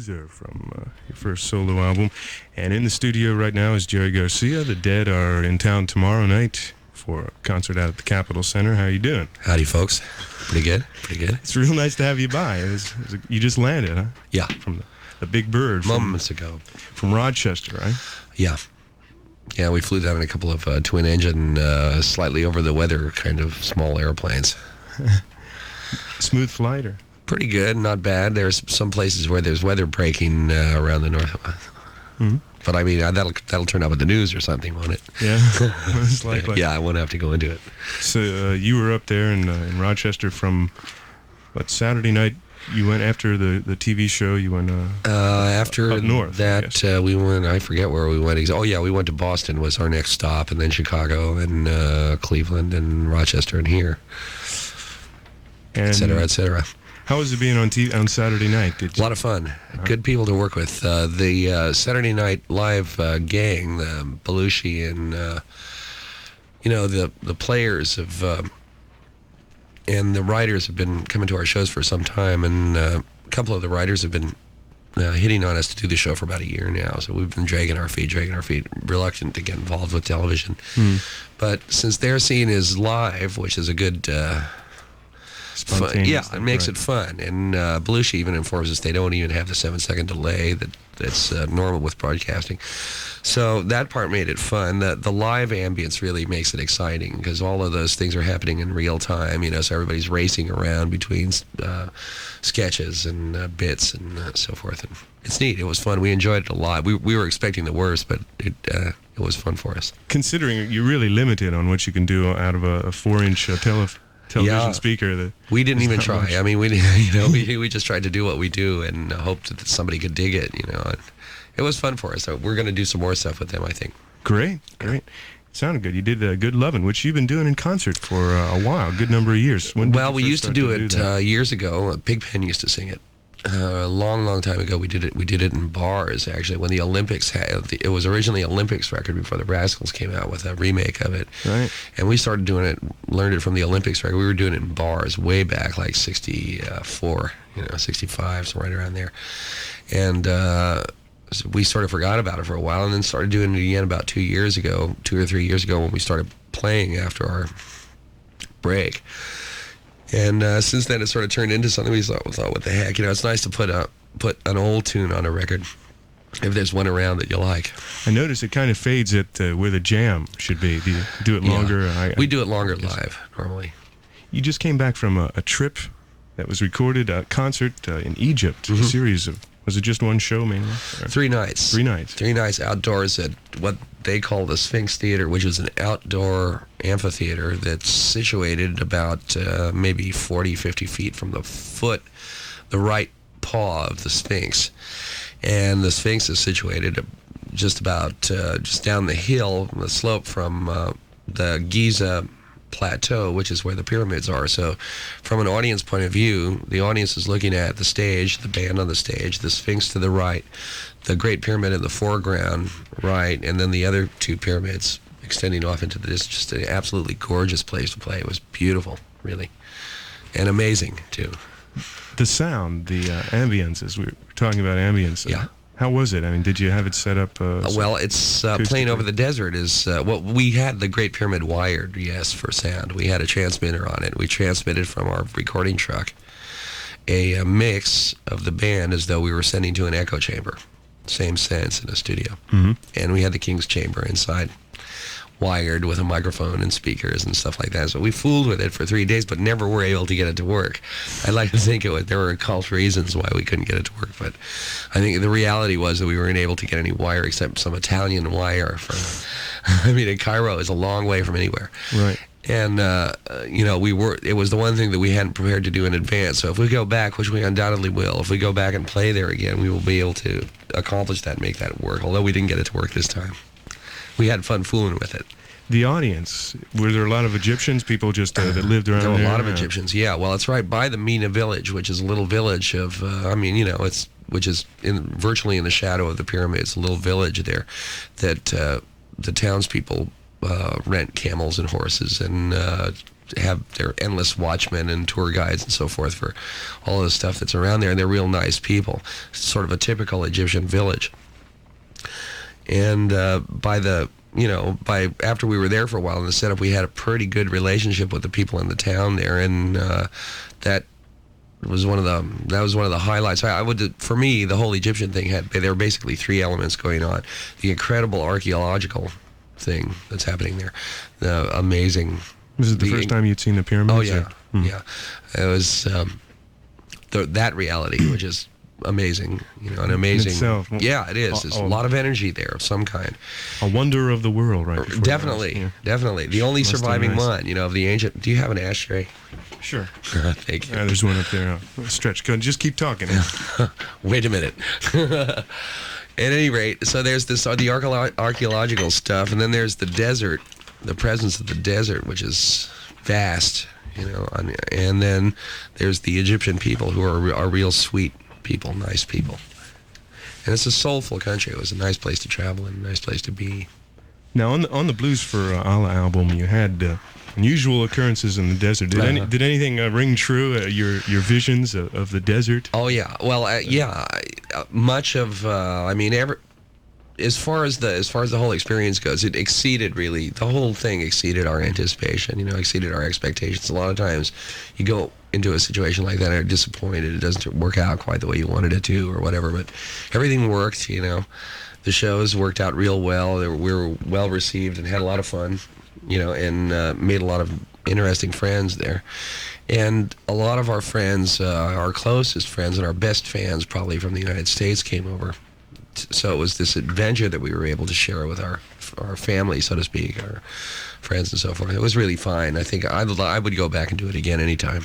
Loser from your first solo album. And in the studio right now is Jerry Garcia. The Dead are in town tomorrow night for a concert out at the Capitol Center. How are you doing? Howdy, folks. Pretty good. It's real nice to have you by. You just landed, huh? Yeah. From the Big Bird. Moments ago. From Rochester, right? Yeah. Yeah, we flew down in a couple of twin-engine, slightly over-the-weather kind of small airplanes. Smooth flight, or? Pretty good, not bad. There's some places where there's weather breaking around the north. Mm-hmm. But I mean, that'll turn up in the news or something, won't it? Yeah, most likely. Yeah, I won't have to go into it. So you were up there in Rochester from, Saturday night? You went after the TV show. You went after up north. That we went. I forget where we went. Oh yeah, we went to Boston was our next stop, and then Chicago and Cleveland and Rochester and here, et cetera, et cetera. How was it being on TV on Saturday night? A lot of fun. Good people to work with. The Saturday Night Live gang, the Belushi and the players have. And the writers have been coming to our shows for some time, and a couple of the writers have been hitting on us to do the show for about a year now. So we've been dragging our feet, reluctant to get involved with television. But since their scene is live, which is a good... it makes it fun. And Belushi even informs us they don't even have the 7-second delay that's normal with broadcasting. So that part made it fun. The live ambience really makes it exciting because all of those things are happening in real time, so everybody's racing around between sketches and bits and so forth. And it's neat. It was fun. We enjoyed it a lot. We were expecting the worst, but it was fun for us. Considering you're really limited on what you can do out of a 4-inch television speaker. We didn't even try. Much. I mean, we just tried to do what we do and hoped that somebody could dig it, And it was fun for us. So we're going to do some more stuff with them, I think. Great. Sounded good. You did Good Lovin', which you've been doing in concert for a while, a good number of years. We used to do it years ago. Pigpen used to sing it. A long time ago, we did it in bars, actually, when the Olympics it was originally an Olympics record before the Rascals came out with a remake of it. Right. And we started doing it, learned it from the Olympics record. We were doing it in bars way back, like 64, 65, so right around there. And so we sort of forgot about it for a while and then started doing it again about 2 or 3 years ago when we started playing after our break. And since then, it sort of turned into something we thought, what the heck? It's nice to put an old tune on a record if there's one around that you like. I notice it kind of fades at where the jam should be. Do you do it longer? Yeah. We do it longer live, normally. You just came back from a trip that was recorded, a concert in Egypt, a series of... Was it just one show, mainly? Or? 3 nights. 3 nights. 3 nights outdoors at what they call the Sphinx Theater, which is an outdoor amphitheater that's situated about maybe 40, 50 feet from the right paw of the Sphinx. And the Sphinx is situated just down the hill, the slope from the Giza Plateau, which is where the pyramids are. So from an audience point of view, the audience is looking at the stage, the band on the stage, the Sphinx to the right, the Great Pyramid in the foreground right, and then the other 2 pyramids extending off into this. Just an absolutely gorgeous place to play. It was beautiful, really, and amazing too. The sound, the ambience, as we were talking about ambience. Yeah. How was it? I mean, did you have it set up? Well, it's playing over the desert is we had the Great Pyramid wired, yes, for sound. We had a transmitter on it. We transmitted from our recording truck a mix of the band as though we were sending to an echo chamber. Same sense in a studio. Mm-hmm. And we had the King's Chamber inside, wired with a microphone and speakers and stuff like that. So we fooled with it for 3 days, but never were able to get it to work. I like to think there were occult reasons why we couldn't get it to work, but I think the reality was that we weren't able to get any wire except some Italian wire in Cairo is a long way from anywhere. Right. And, it was the one thing that we hadn't prepared to do in advance. So if we go back, which we undoubtedly will, if we go back and play there again, we will be able to accomplish that and make that work, although we didn't get it to work this time. We had fun fooling with it. The audience, were there a lot of Egyptians, people just that lived around there? There were a lot of Egyptians, yeah. Well, it's right by the Mina village, which is a little village of, which is virtually in the shadow of the pyramids, a little village there that the townspeople rent camels and horses and have their endless watchmen and tour guides and so forth for all the stuff that's around there, and they're real nice people. It's sort of a typical Egyptian village. And by after we were there for a while in the setup, we had a pretty good relationship with the people in the town there, and that was one of the highlights. For me, the whole Egyptian thing there were basically three elements going on: the incredible archaeological thing that's happening there, the amazing. Was it the first time you'd seen the pyramids? Oh yeah, yeah. It was that reality, which is amazing, an amazing. Itself. Yeah, it is. There's a lot of energy there of some kind. A wonder of the world, right? Definitely, definitely. The only surviving one, of the ancient. Do you have an ashtray? Sure. Thank you. There's one up there. Stretch. Just keep talking. Wait a minute. At any rate, so there's the archaeological stuff, and then there's the desert, the presence of the desert, which is vast, and then there's the Egyptian people who are real sweet people, nice people. And it's a soulful country. It was a nice place to travel and a nice place to be. Now, on the Blues for Allah album, you had unusual occurrences in the desert. Did anything ring true? Your visions of the desert? Oh yeah. Well, much of as far as the whole experience goes, it exceeded the whole thing exceeded our anticipation. Exceeded our expectations. A lot of times, you go into a situation like that and are disappointed. It doesn't work out quite the way you wanted it to, or whatever. But everything worked. The shows worked out real well. We were well received and had a lot of fun. And made a lot of interesting friends there. And a lot of our friends, our closest friends and our best fans probably from the United States came over. So it was this adventure that we were able to share with our family, so to speak, our friends and so forth. It was really fine. I think I would go back and do it again anytime.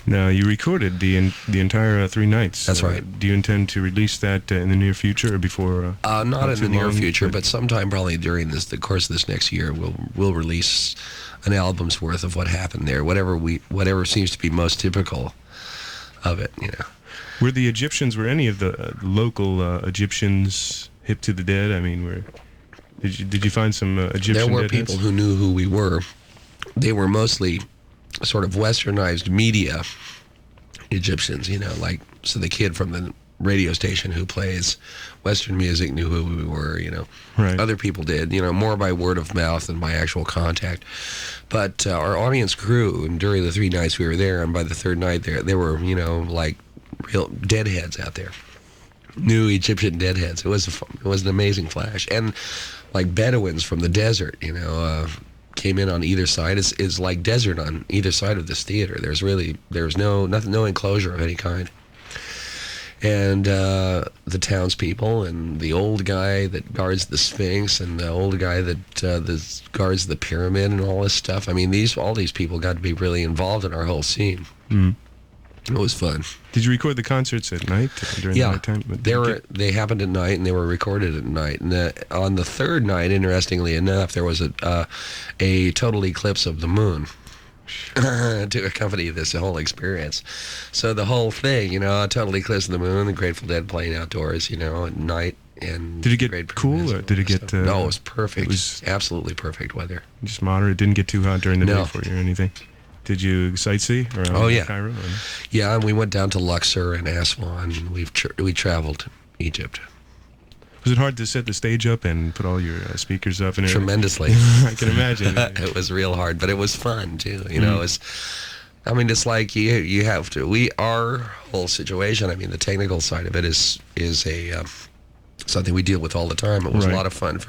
Now, you recorded the entire 3 nights. That's right. Do you intend to release that in the near future or before? Not in the near future, but sometime probably during the course of this next year, we'll release an album's worth of what happened there. Whatever seems to be most typical of it. Were any of the local Egyptians hip to the dead? I mean, did you find some Egyptian? There were deadheads? people who knew who we were. They were mostly sort of westernized media Egyptians, so the kid from the radio station who plays Western music knew who we were, Right. Other people did, more by word of mouth than by actual contact. But our audience grew, and during the 3 nights we were there, and by the 3rd night there were, like real deadheads out there. New Egyptian deadheads. It was an amazing flash. And like Bedouins from the desert, came in on either side. Is like desert on either side of this theater. There's no enclosure of any kind. And the townspeople and the old guy that guards the Sphinx and the old guy that guards the pyramid and all this stuff. I mean, all these people got to be really involved in our whole scene. Mm. It was fun. Did you record the concerts at night during the nighttime? They happened at night and they were recorded at night. And on the 3rd night, interestingly enough, there was a total eclipse of the moon to accompany this whole experience. So the whole thing, a total eclipse of the moon, the Grateful Dead playing outdoors, at night. And did it get cool or did it get? No, it was perfect. It was absolutely perfect weather. Just moderate. It didn't get too hot during the day for you or anything. Did you sightsee around Cairo? Yeah, and we went down to Luxor and Aswan. And we traveled Egypt. Was it hard to set the stage up and put all your speakers up and everything? Tremendously. I can imagine. It was real hard, but it was fun too. It's like you have to. Our whole situation. I mean, the technical side of it is something we deal with all the time. It was a lot of fun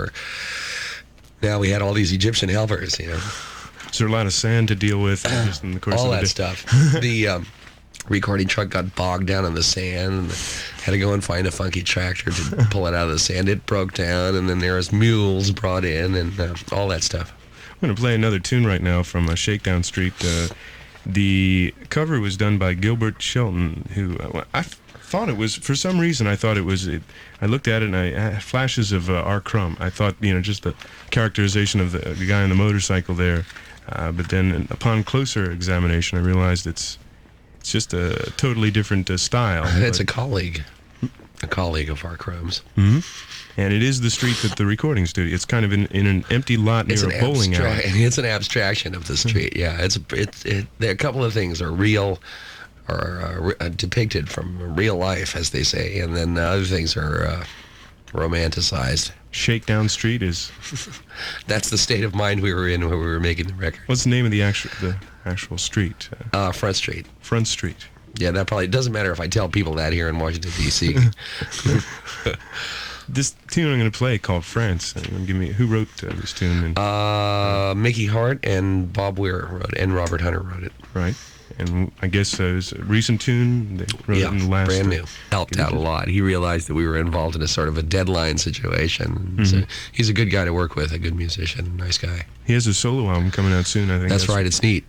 Now we had all these Egyptian helpers. Is there a lot of sand to deal with just in the course all of the that day? Stuff. The recording truck got bogged down in the sand and had to go and find a funky tractor to pull it out of the sand. It broke down, and then there was mules brought in and all that stuff. I'm going to play another tune right now from Shakedown Street. The cover was done by Gilbert Shelton, who I thought it was, for some reason, I thought it was, I looked at it and I had flashes of R. Crumb. I thought, just the characterization of the guy on the motorcycle there. But then upon closer examination, I realized it's just a totally different style. It's a colleague. a colleague of our Chrome's. Mm-hmm. And it is the street that the recording studio. It's kind of in an empty lot near a bowling alley. It's an abstraction of the street. Yeah, there are a couple of things are real, or depicted from real life, as they say, and then other things are romanticized. Shakedown Street is. That's the state of mind we were in when we were making the record. What's the name of the actual street? Front Street. Front Street. Yeah, that probably doesn't matter if I tell people that here in Washington, D.C. This tune I'm going to play called France. Give me who wrote this tune? Mickey Hart and Bob Weir wrote it, and Robert Hunter wrote it. Right. And I guess it was a recent tune. They wrote it in the last. Brand new. Helped out a lot. He realized that we were involved in a sort of a deadline situation. Mm-hmm. So he's a good guy to work with, a good musician, nice guy. He has a solo album coming out soon, I think. That's right. It's neat.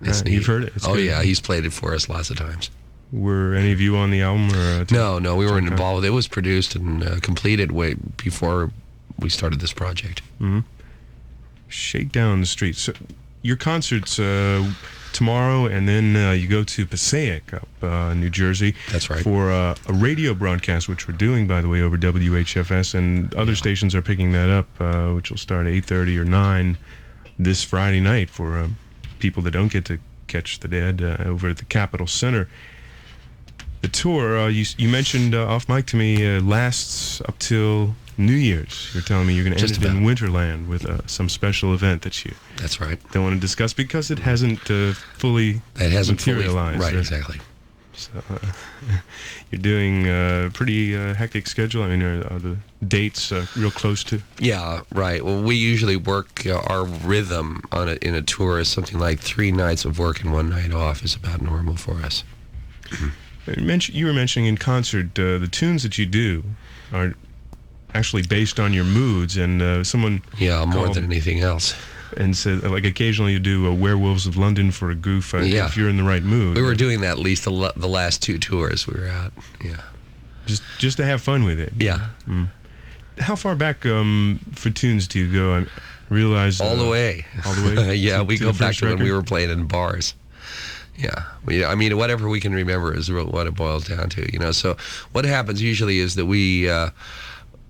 It's neat. You've heard it? It's good. Yeah. He's played it for us lots of times. Were any of you on the album? Or No, we weren't involved. It was produced and completed way before we started this project. Mm-hmm. Shakedown the Street. So your concerts tomorrow, and then you go to Passaic up New Jersey. That's right. For a radio broadcast, which we're doing, by the way, over WHFS, and other stations are picking that up, which will start at 8:30 or 9 this Friday night for people that don't get to catch the Dead over at the Capitol Center. The tour, you mentioned off mic to me, lasts up till New Year's. You're telling me you're going to end it in Winterland with some special event that you That's right. don't want to discuss because it hasn't fully materialized. Right, exactly. So you're doing a pretty hectic schedule. I mean, are the dates real close to? Yeah, right. Well, we usually work our rhythm in a tour is something like 3 nights of work and 1 night off is about normal for us. You were mentioning in concert the tunes that you do are actually based on your moods, and someone more than anything else. And said like occasionally you do Werewolves of London for a goof if you're in the right mood. We were doing that at least the last 2 tours we were out. Yeah, just to have fun with it. Yeah. How far back for tunes do you go? I realize all the way. All the way. Yeah, we go back to when we were playing in bars. Yeah, I mean, whatever we can remember is what it boils down to, So what happens usually is that we,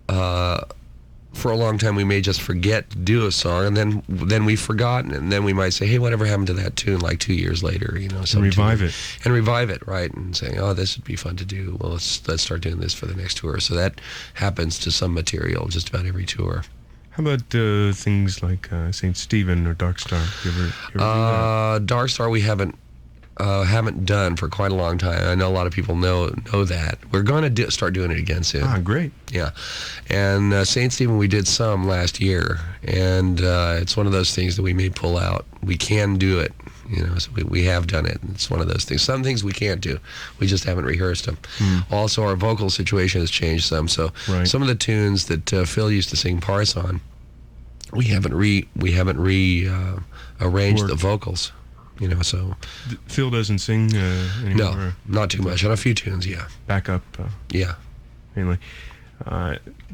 for a long time, we may just forget to do a song, and then we've forgotten, and then we might say, hey, whatever happened to that tune like 2 years later, And revive it. And revive it, right, and saying, oh, this would be fun to do. Well, let's start doing this for the next tour. So that happens to some material just about every tour. How about things like St. Stephen or Dark Star? You ever do that? Dark Star we haven't done for quite a long time. I know a lot of people know that. We're going to start doing it again soon. Ah, great. Yeah. And St. Stephen we did some last year, and it's one of those things that we may pull out. We can do it, so we have done it. It's one of those things. Some things we can't do. We just haven't rehearsed them. Also, our vocal situation has changed some, so some of the tunes that Phil used to sing parts on, we haven't arranged the vocals. So Phil doesn't sing anymore? No, not too much. On a few tunes, yeah. Backup? Yeah. Mainly.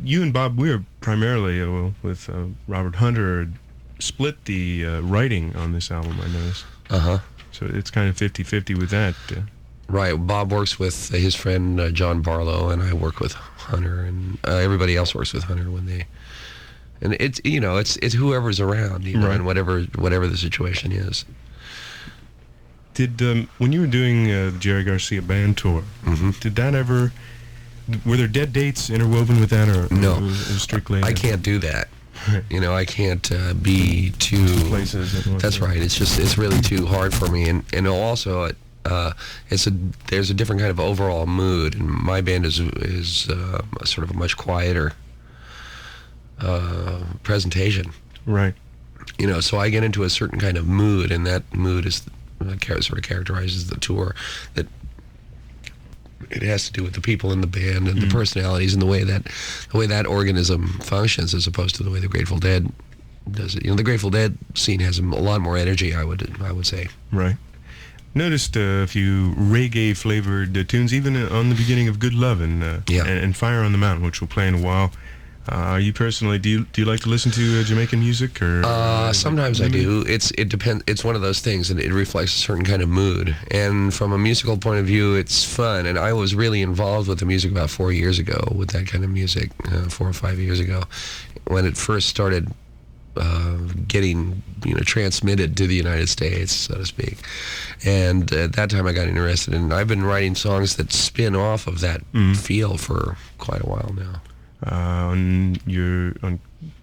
You and Bob Weir primarily, with Robert Hunter, split the writing on this album, I noticed. Uh-huh. So it's kind of 50-50 with that. Right. Bob works with his friend John Barlow, and I work with Hunter, and everybody else works with Hunter when they... And it's, it's whoever's around, and whatever the situation is. Did when you were doing the Jerry Garcia band tour, did that ever? Were there dead dates interwoven with that, or no? Or was it strictly. I can't do that. I can't be too places. That's right. It's really too hard for me, and also there's a different kind of overall mood, and my band is sort of a much quieter presentation. Right. So I get into a certain kind of mood, and that mood is. Sort of characterizes the tour, that it has to do with the people in the band and the personalities and the way that organism functions, as opposed to the way the Grateful Dead does it. The Grateful Dead scene has a lot more energy, I would say. Right. Noticed a few reggae flavored tunes, even on the beginning of Good Lovin', and Fire on the Mountain, which we'll play in a while. Are you personally, do you like to listen to Jamaican music? Or sometimes I do. It depends. It's one of those things, and it reflects a certain kind of mood. And from a musical point of view, it's fun. And I was really involved with the music about 4 years ago, with that kind of music, 4 or 5 years ago, when it first started getting transmitted to the United States, so to speak. And at that time I got interested, and I've been writing songs that spin off of that feel for quite a while now. On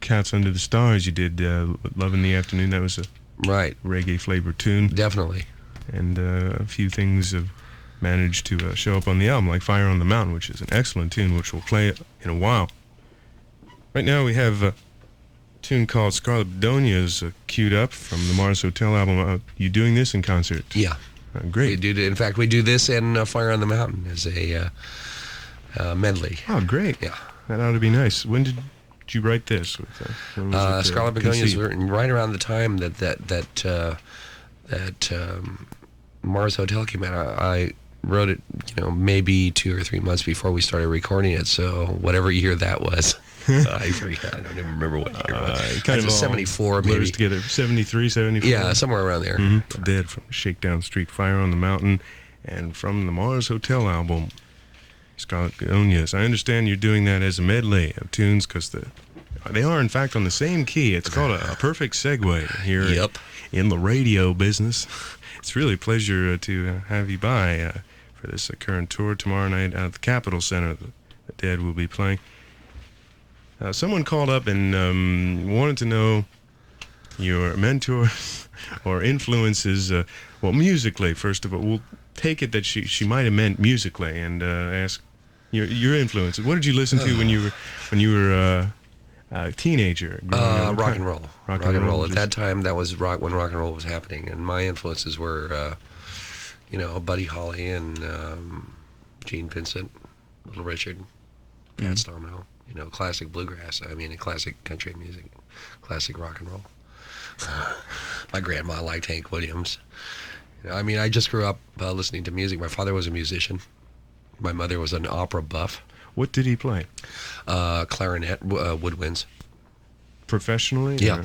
Cats Under the Stars, you did Love in the Afternoon. That was a reggae flavored tune. Definitely. And a few things have managed to show up on the album, like Fire on the Mountain, which is an excellent tune, which we'll play in a while. Right now we have a tune called Scarlet Begonias queued up from the Mars Hotel album. You doing this in concert? Yeah. Great. In fact, we do this and Fire on the Mountain as a medley. Oh, great. Yeah. That ought to be nice. When did you write this? Scarlet Begonias were right around the time that Mars Hotel came out. I wrote it, maybe 2 or 3 months before we started recording it. So whatever year that was, I forget. I don't even remember what year it was. Kind of 74, maybe. Together, 73, 74. Yeah, somewhere around there. Mm-hmm. Dead from Shakedown Street, Fire on the Mountain, and from the Mars Hotel album, Scarlet Begonias. I understand you're doing that as a medley of tunes because they are in fact on the same key. It's called a perfect segue here in the radio business. It's really a pleasure to have you by for this current tour tomorrow night at the Capitol Center. The Dead will be playing. Someone called up and wanted to know your mentors or influences. Well, musically, first of all, we'll take it that she might have meant musically, and ask your influences. What did you listen to when you were a teenager? Rock and roll. Rock and roll. At just... that time, that was when rock and roll was happening, and my influences were, Buddy Holly and Gene Vincent, Little Richard, Pat Stormo. Classic bluegrass. I mean, classic country music, classic rock and roll. My grandma liked Hank Williams. I just grew up listening to music. My father was a musician. My mother was an opera buff. What did he play? Clarinet, woodwinds. Professionally? Yeah. Or,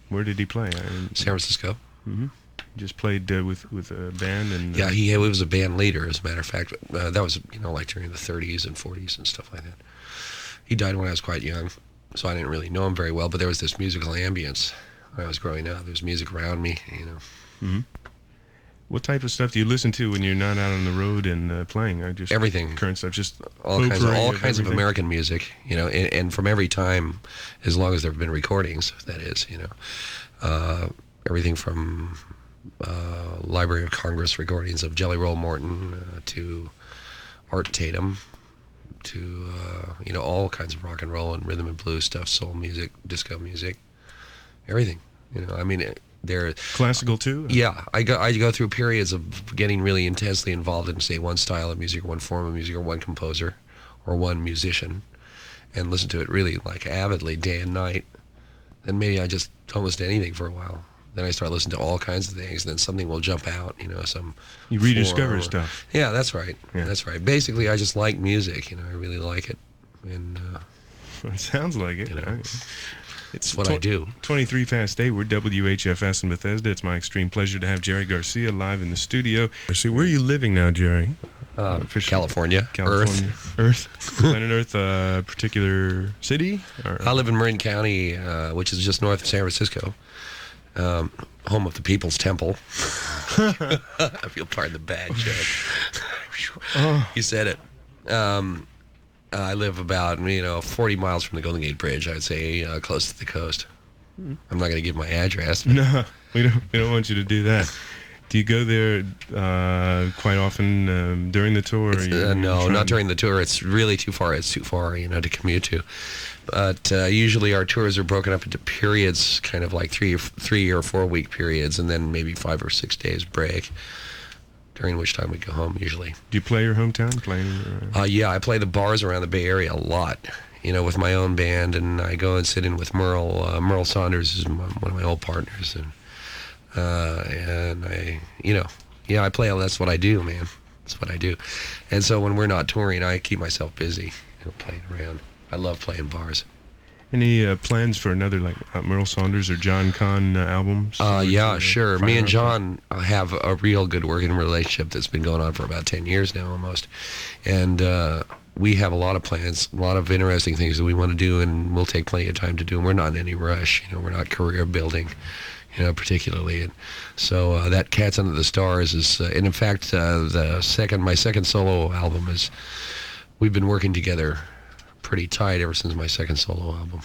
where did he play? San Francisco. Mm-hmm. Just played with a band? And yeah, he was a band leader, as a matter of fact. That was, like during the 30s and 40s and stuff like that. He died when I was quite young, so I didn't really know him very well, but there was this musical ambience when I was growing up. There was music around me, Mm-hmm. What type of stuff do you listen to when you're not out on the road and playing? Everything. Current stuff, just all kinds of American music, and from every time, as long as there have been recordings, that is, everything from Library of Congress recordings of Jelly Roll Morton to Art Tatum, to all kinds of rock and roll and rhythm and blues stuff, soul music, disco music, everything. They're classical too. Yeah, I go through periods of getting really intensely involved in, say, one style of music, one form of music, or one composer, or one musician, and listen to it really avidly day and night. Then maybe I just don't listen to anything for a while. Then I start listening to all kinds of things, and then something will jump out, You rediscover stuff. Yeah, that's right. Yeah. That's right. Basically, I just like music, I really like it. And it sounds like it. It's what I do. 23 past 8, we're WHFS in Bethesda. It's my extreme pleasure to have Jerry Garcia live in the studio. So where are you living now, Jerry? California. Earth. Planet Earth, particular city? I live in Marin County, which is just north of San Francisco. Home of the People's Temple. I feel pardon the bad joke. You said it. I live about 40 miles from the Golden Gate Bridge. I'd say close to the coast. I'm not going to give my address. No, we don't want you to do that. Do you go there quite often during the tour? No, not during the tour. It's really too far. It's too far, to commute to. But usually our tours are broken up into periods, kind of like 3 or 4 week periods, and then maybe 5 or 6 days break, during which time we go home usually. Do you play your hometown? Yeah, I play the bars around the Bay Area a lot, with my own band, and I go and sit in with Merle. Merle Saunders is one of my old partners, and I, I play. That's what I do, man. That's what I do. And so when we're not touring, I keep myself busy, playing around. I love playing bars. Any plans for another like Merle Saunders or John Conn album? Yeah, sure. Me and John have a real good working relationship that's been going on for about 10 years now almost. And we have a lot of plans, a lot of interesting things that we want to do, and we'll take plenty of time to do. And we're not in any rush. We're not career building, particularly. And so that Cats Under the Stars is, and in fact, my second solo album is, we've been working together pretty tight ever since my second solo album.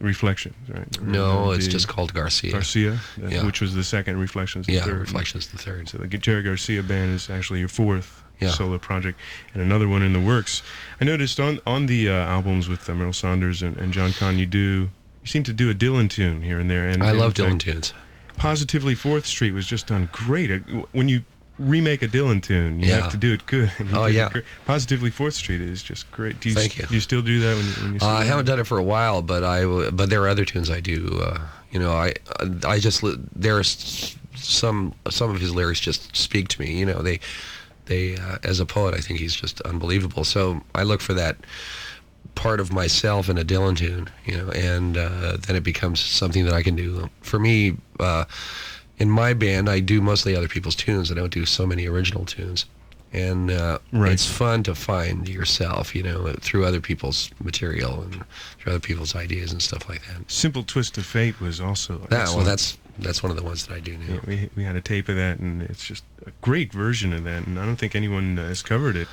Reflections, right? No, it's just called Garcia. Garcia, Yeah. Which was the second. Reflections, the third. Reflections the third. So the Jerry Garcia Band is actually your fourth Yeah. solo project, and another one in the works. I noticed on the albums with Merle Saunders and John Conn, you seem to do a Dylan tune here and there. And I love in Dylan fact, tunes. Positively 4th Street was just done great. When you remake a Dylan tune, you have to do it good. And you did it great. Positively 4th Street is just great. Thank you. Do you still do that when you sing? I haven't done it for a while, but there are other tunes I do. I just there are some of his lyrics just speak to me. They as a poet, I think he's just unbelievable. So I look for that part of myself in a Dylan tune, and then it becomes something that I can do. For me, in my band, I do mostly other people's tunes. I don't do so many original tunes. And it's fun to find yourself, through other people's material and through other people's ideas and stuff like that. Simple Twist of Fate was also... That's one of the ones that I do now. Yeah, we had a tape of that, and it's just a great version of that, and I don't think anyone has covered it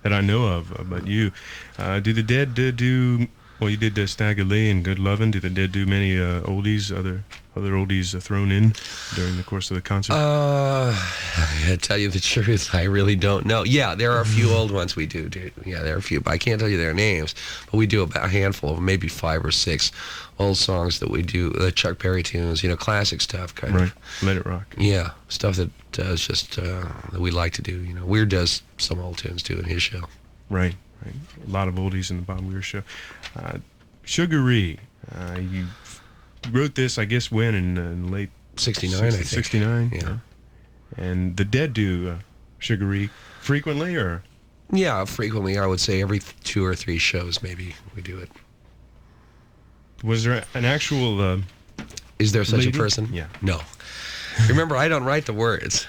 that I know of, but you. Do the Dead do... Well, you did Stagger Lee and Good Lovin'. Do the Dead do many oldies, other oldies thrown in during the course of the concert? I tell you the truth, I really don't know. Yeah, there are a few old ones we do. Yeah, there are a few, but I can't tell you their names. But we do a handful of maybe 5 or 6 old songs that we do, the Chuck Berry tunes, classic stuff, kind of. Right, Let It Rock. Yeah, stuff that is just that we like to do. Weir does some old tunes too in his show. Right. A lot of oldies in the Bob Weir show. Sugaree, you wrote this, I guess, when in late 69, I think. 69, yeah. And the Dead do Sugaree frequently, or? Yeah, frequently. I would say every 2 or 3 shows, maybe we do it. Was there an actual? Is there such lady? a person? Yeah. No. Remember, I don't write the words,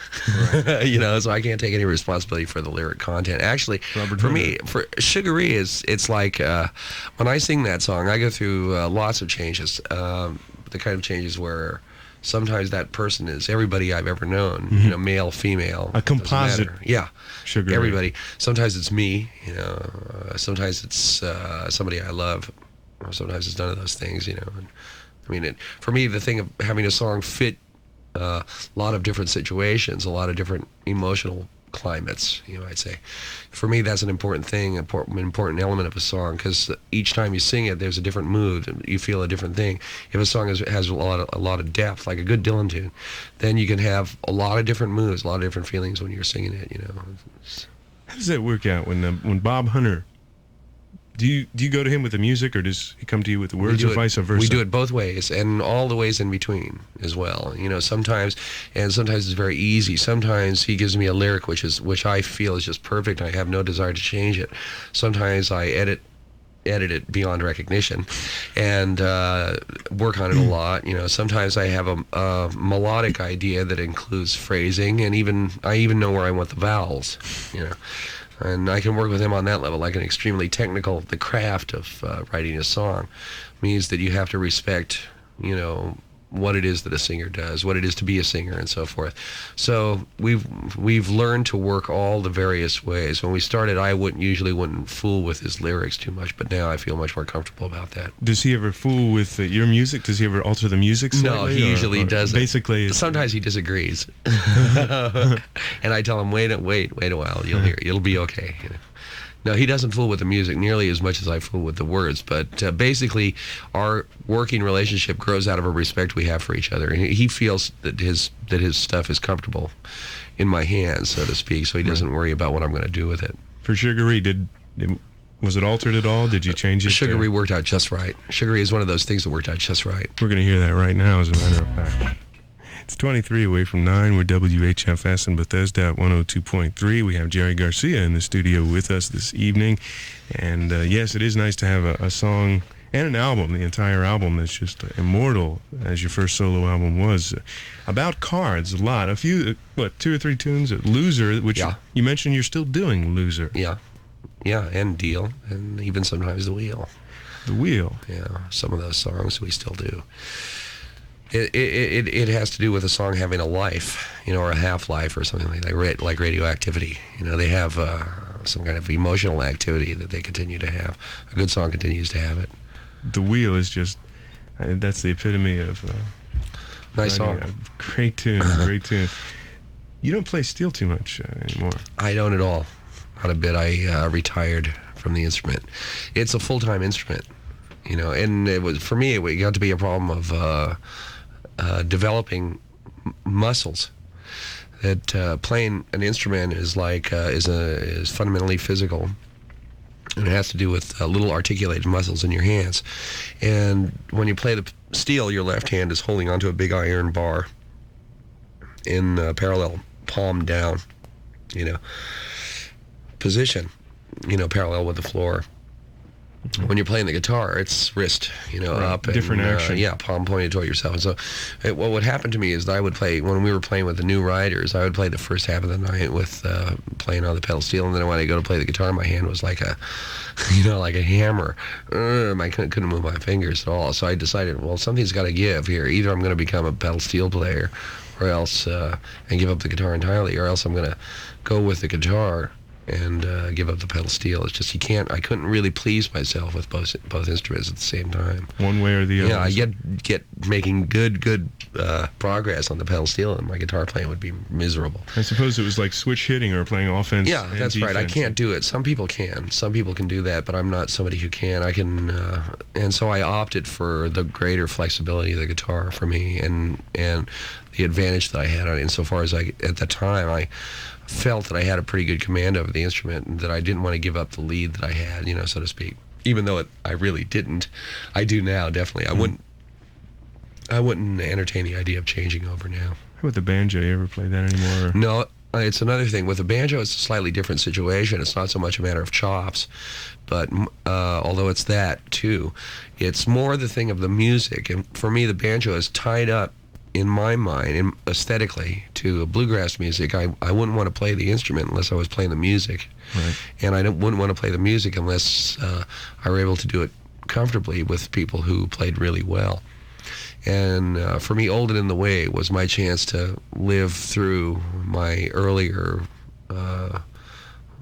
right. So I can't take any responsibility for the lyric content. Actually, Robert for Hunter. me, for Sugaree, it's like when I sing that song, I go through lots of changes. The kind of changes where sometimes that person is everybody I've ever known, male, female. A composite. Yeah. Sugaree. Everybody. Sometimes it's me, sometimes it's somebody I love. Sometimes it's none of those things, And, for me, the thing of having a song fit a lot of different situations, a lot of different emotional climates, I'd say. For me, that's an important thing, an important element of a song, because each time you sing it, there's a different mood, and you feel a different thing. If a song has a lot of depth, like a good Dylan tune, then you can have a lot of different moods, a lot of different feelings when you're singing it, How does that work out when Bob Hunter? Do you go to him with the music, or does he come to you with the words, or vice versa? We do it both ways, and all the ways in between as well. Sometimes it's very easy. Sometimes he gives me a lyric which I feel is just perfect. I have no desire to change it. Sometimes I edit it beyond recognition, and work on it a lot. Sometimes I have a melodic idea that includes phrasing, and I even know where I want the vowels. And I can work with him on that level, like an extremely technical. The craft of writing a song means that you have to respect, what it is that a singer does, what it is to be a singer, and so forth. So we've learned to work all the various ways. When we started, I wouldn't fool with his lyrics too much, but now I feel much more comfortable about that. Does he ever fool with your music? Does he ever alter the music slightly? No, he usually doesn't. Basically, sometimes he disagrees, and I tell him, wait a while, you'll hear, it'll be okay. No, he doesn't fool with the music nearly as much as I fool with the words, but basically our working relationship grows out of a respect we have for each other. And he feels that his stuff is comfortable in my hands, so to speak, so he doesn't worry about what I'm going to do with it. For Sugaree, was it altered at all? Did you change it? Sugaree worked out just right. Sugaree is one of those things that worked out just right. We're going to hear that right now, as a matter of fact. It's 23 away from 9. We're WHFS in Bethesda at 102.3. We have Jerry Garcia in the studio with us this evening. And yes, it is nice to have a song and an album, the entire album that's just immortal, as your first solo album was. About cards, a lot. A few, 2 or 3 tunes. Loser, which you mentioned you're still doing Loser. Yeah, and Deal, and even sometimes The Wheel. The Wheel. Yeah, some of those songs we still do. It has to do with a song having a life, or a half-life or something like radioactivity. They have some kind of emotional activity that they continue to have. A good song continues to have it. The Wheel is just, that's the epitome of... nice song. Great tune, great tune. You don't play steel too much anymore. I don't at all. Not a bit. I retired from the instrument. It's a full-time instrument, and it was, for me, it got to be a problem of developing muscles. That playing an instrument is is fundamentally physical, and it has to do with little articulated muscles in your hands. And when you play the steel, your left hand is holding onto a big iron bar in parallel palm down, position, parallel with the floor. When you're playing the guitar, it's wrist, up. Different action. Palm pointed toward yourself. And so what would happen to me is that I would play, when we were playing with the New Riders, I would play the first half of the night with playing on the pedal steel, and then when I go to play the guitar, my hand was like a, like a hammer. I couldn't move my fingers at all. So I decided, well, something's got to give here. Either I'm going to become a pedal steel player, or else, and give up the guitar entirely, or else I'm going to go with the guitar and give up the pedal steel. It's just I couldn't really please myself with both instruments at the same time. One way or the other. Yeah, I get making good progress on the pedal steel, and my guitar playing would be miserable. I suppose it was like switch hitting or playing offense. Yeah, that's defense. right. I can't do it. Some people can. Some people can do that, but I'm not somebody who can. I can, and so I opted for the greater flexibility of the guitar for me, and the advantage that I had on it, insofar as at the time I felt that I had a pretty good command over the instrument, and that I didn't want to give up the lead that I had, so to speak. Even though I really didn't. I do now, definitely. I wouldn't entertain the idea of changing over now. How about the banjo? You ever play that anymore? No, it's another thing. With the banjo, it's a slightly different situation. It's not so much a matter of chops, but although it's that too, it's more the thing of the music. And for me, the banjo is tied up in my mind, aesthetically, to bluegrass music. I wouldn't want to play the instrument unless I was playing the music. Right. And I wouldn't want to play the music unless I were able to do it comfortably with people who played really well. And for me, Old and in the Way was my chance to live through my earlier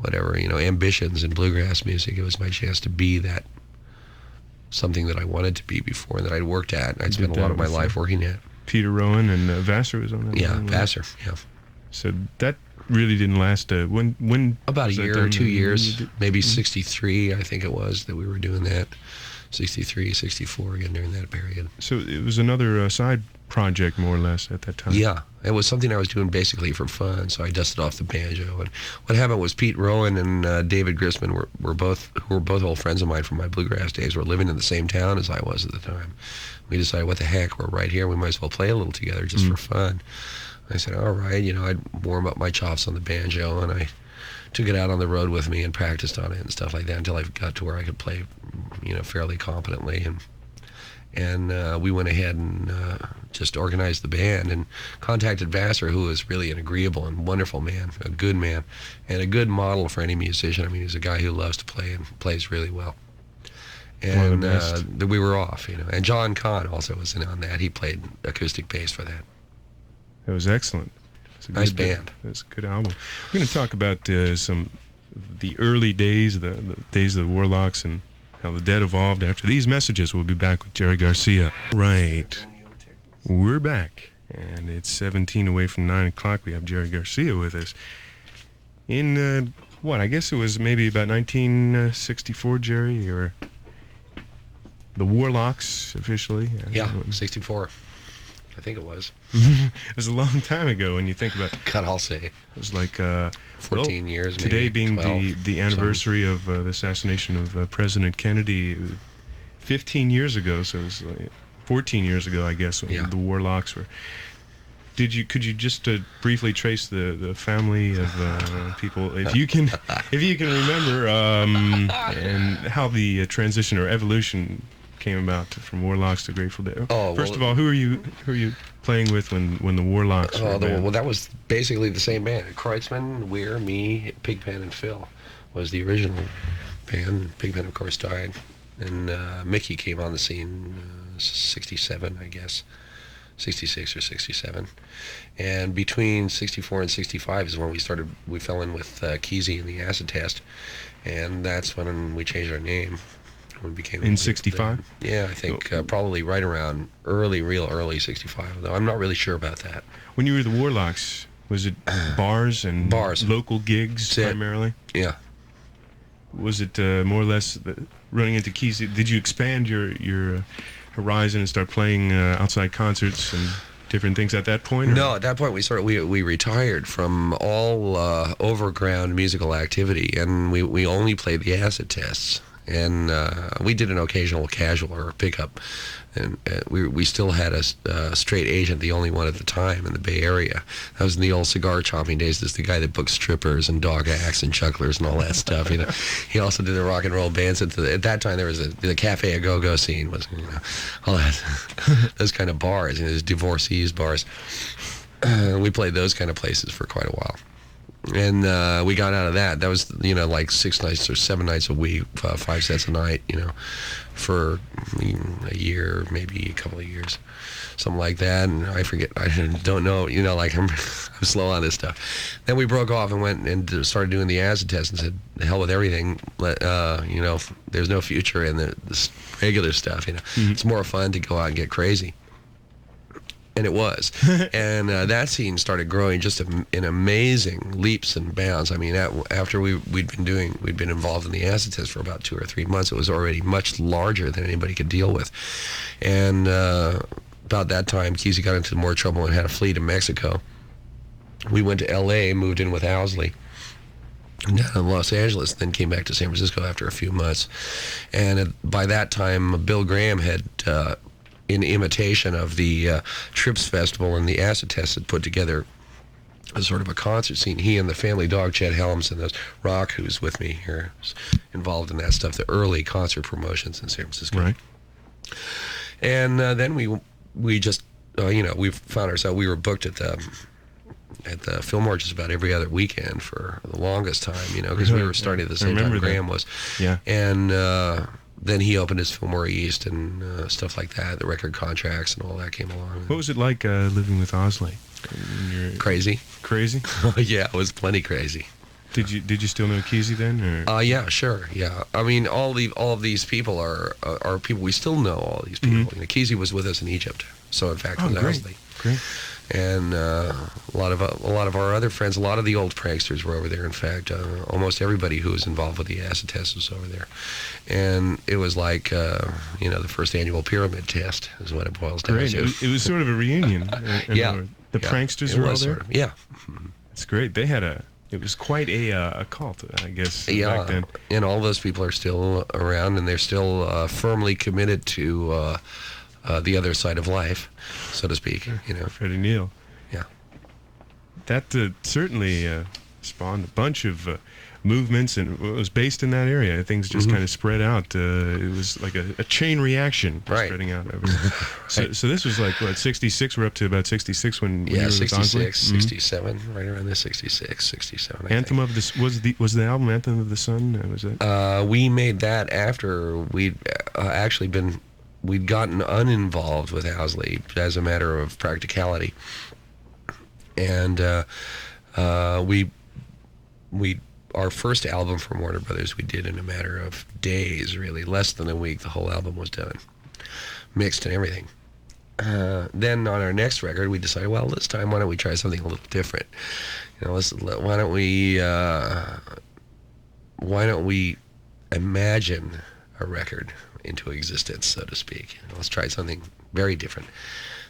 ambitions in bluegrass music. It was my chance to be that, something that I wanted to be before, and that I'd worked at. I'd spent a lot of my life working at. Peter Rowan and Vassar was on that. Yeah, Vassar. Yeah. So that really didn't last. When about a year or 2 years, maybe 63, I think it was, that we were doing that. 63, 64, again, during that period. So it was another side project, more or less, at that time. Yeah, it was something I was doing basically for fun. So I dusted off the banjo, and what happened was Pete Rowan and David Grisman were both old friends of mine from my bluegrass days. Were living in the same town as I was at the time. We decided, what the heck, we're right here, we might as well play a little together just for fun. I said, all right, I'd warm up my chops on the banjo, and I took it out on the road with me and practiced on it and stuff like that until I got to where I could play, fairly competently. And we went ahead and just organized the band and contacted Vassar, who was really an agreeable and wonderful man, a good man, and a good model for any musician. I mean, he's a guy who loves to play and plays really well. And we were off, And John Kahn also was in on that. He played acoustic bass for that. It was excellent. It's a nice band. It's a good album. We're going to talk about the early days, the days of the Warlocks, and how the Dead evolved. After these messages, we'll be back with Jerry Garcia. Right. We're back, and it's 17 away from 9 o'clock. We have Jerry Garcia with us. In, I guess it was maybe about 1964, Jerry, or the Warlocks, officially. Yeah, 64. I think it was. It was a long time ago when you think about it. God, I'll say. It was like 14 years, maybe. Today being 12, the anniversary of the assassination of President Kennedy 15 years ago, so it was like 14 years ago, I guess, when the Warlocks were. Could you just briefly trace the family of people, if you can remember, and how the transition or evolution came about from Warlocks to Grateful Dead. Oh, First well, of all, who are you playing with when the Warlocks? were a band? well, that was basically the same band. Kreutzmann, Weir, me, Pigpen, and Phil was the original band. Pigpen, of course, died, and Mickey came on the scene 67, I guess, 66 or 67, and between 64 and 65 is when we fell in with Kesey and the Acid Test, and that's when we changed our name. We became in 65. Yeah, I think probably right around real early 65. Though I'm not really sure about that. When you were the Warlocks, was it bars and local gigs primarily? Yeah. Was it more or less running into Kesey? Did you expand your horizon and start playing outside concerts and different things at that point? Or? No, at that point we retired from all overground musical activity, and we only played the Acid Tests. And we did an occasional casual or pickup, and we still had a straight agent, the only one at the time in the Bay Area. That was in the old cigar chopping days. This is the guy that booked strippers and dog acts and chucklers and all that stuff. You know, he also did the rock and roll bands. At that time, there was the Cafe A Go-Go scene was, you know, all that those kind of bars, you know, those divorcees bars. We played those kind of places for quite a while. And we got out of that. That was, you know, like 6 nights or 7 nights a week, 5 sets a night, you know, for a year, maybe a couple of years, something like that. And I forget, I don't know, you know, like I'm slow on this stuff. Then we broke off and went and started doing the Acid Test and said, the hell with everything. You know, there's no future in this regular stuff, you know. Mm-hmm. It's more fun to go out and get crazy. And it was. And that scene started growing just in amazing leaps and bounds. I mean, after we'd been involved in the Acid Test for about 2 or 3 months, it was already much larger than anybody could deal with. And about that time, Kesey got into more trouble and had a fleet in Mexico. We went to L.A., moved in with Owsley, down in Los Angeles, then came back to San Francisco after a few months. And by that time, Bill Graham had... in imitation of the Trips Festival and the Acid Test, had put together a sort of a concert scene. He and the Family Dog, Chet Helms, and Rock, who's with me here, was involved in that stuff, the early concert promotions in San Francisco. Right. And then we just, you know, we found ourselves, we were booked at the Fillmore just about every other weekend for the longest time, you know, because we were starting at the same time Graham was. Yeah. And... then he opened his Fillmore East and stuff like that. The record contracts and all that came along. What was it like living with Owsley? Crazy. Crazy? Yeah, it was plenty crazy. Did you still know Kesey then? Or? Yeah, sure. Yeah, I mean, all of these people are people we still know. All these people. Mm-hmm. You know, Kesey was with us in Egypt, so in fact, was Owsley. Great. And a lot of our other friends, a lot of the old pranksters were over there. In fact, almost everybody who was involved with the Acid Test was over there. And it was like, you know, the first annual pyramid test is what it boils down to. It was sort of a reunion. Yeah. The pranksters were all there? Sort of, yeah. It's great. They had it was quite a cult, I guess, back then. And all those people are still around, and they're still firmly committed to the other side of life, so to speak. You know, Freddie Neal. Yeah. That certainly spawned a bunch of movements, and it was based in that area. Things just kind of spread out. It was like a chain reaction spreading out everywhere. So this was like, what, 66? We're up to about 66 when you were 66, 67, right around the 66, 67. Anthem of the was the album Anthem of the Sun? Was it? We made that after we'd actually we'd gotten uninvolved with Owsley as a matter of practicality, and our first album from Warner Brothers we did in a matter of days, really less than a week. The whole album was done, mixed and everything. Then on our next record, we decided, well, this time why don't we try something a little different? You know, why don't we imagine a record into existence, so to speak. Let's try something very different.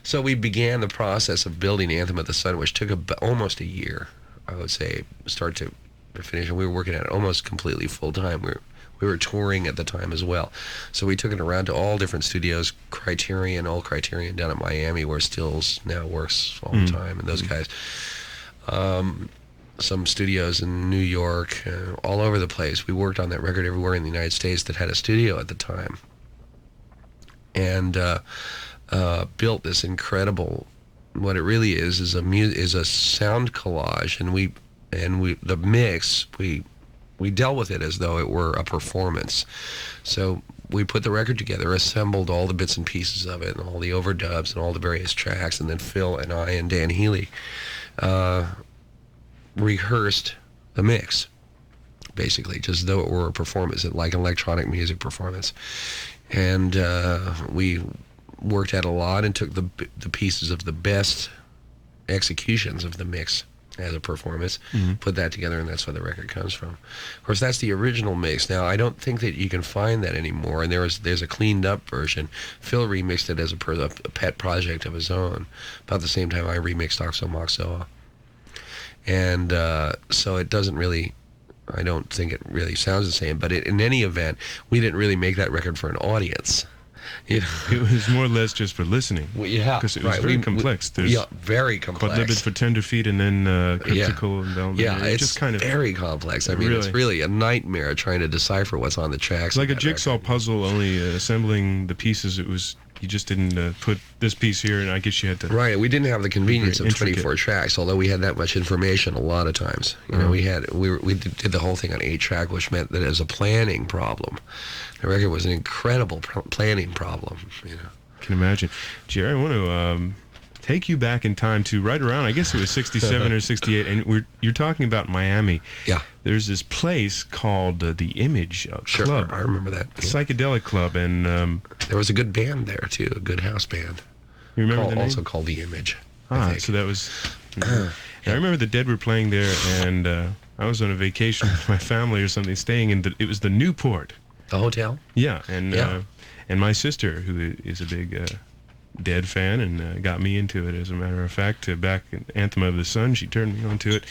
So we began the process of building Anthem of the Sun, which took almost a year, I would say, start to finish, and we were working at it almost completely full time. We were touring at the time as well, so we took it around to all different studios, old Criterion down at Miami, where Stills now works all the time, and those guys. Some studios in New York, all over the place. We worked on that record everywhere in the United States that had a studio at the time. and built this incredible. What it really is a sound collage, and the mix we dealt with it as though it were a performance. So we put the record together, assembled all the bits and pieces of it, and all the overdubs and all the various tracks, and then Phil and I and Dan Healy rehearsed the mix, basically, just as though it were a performance, like an electronic music performance. And we worked at a lot and took the pieces of the best executions of the mix as a performance, put that together, and that's where the record comes from. Of course, that's the original mix. Now, I don't think that you can find that anymore, and there's a cleaned up version. Phil remixed it as a pet project of his own, about the same time I remixed Oxo Moxoa. And so it doesn't really, I don't think it really sounds the same, but in any event, we didn't really make that record for an audience. You know? It was more or less just for listening. Well, yeah, because it was very complex. There's very complex. Quadlibet for tender feet, and then cryptical envelopment. Yeah, it's just kind of very complex. I mean, it's really a nightmare trying to decipher what's on the tracks. It's like a jigsaw puzzle, only assembling the pieces. It was, you just didn't put this piece here, and I guess you had to. Right, we didn't have the convenience of 24 tracks, although we had that much information a lot of times. You know, we did the whole thing on 8-track, which meant that it was a planning problem. The record was an incredible planning problem. You know, can imagine. Jerry, I want to take you back in time to right around, I guess it was 67 or 68, and you're talking about Miami. Yeah. There's this place called the Image Club. I remember that. Yeah. Psychedelic club, and there was a good band there too, a good house band. You remember the name? Also called The Image. So that was. I remember the Dead were playing there, and I was on a vacation with my family or something, staying in it was the Newport. The hotel? Yeah, and my sister, who is a big Dead fan, and got me into it, as a matter of fact. Back in Anthem of the Sun, she turned me onto it.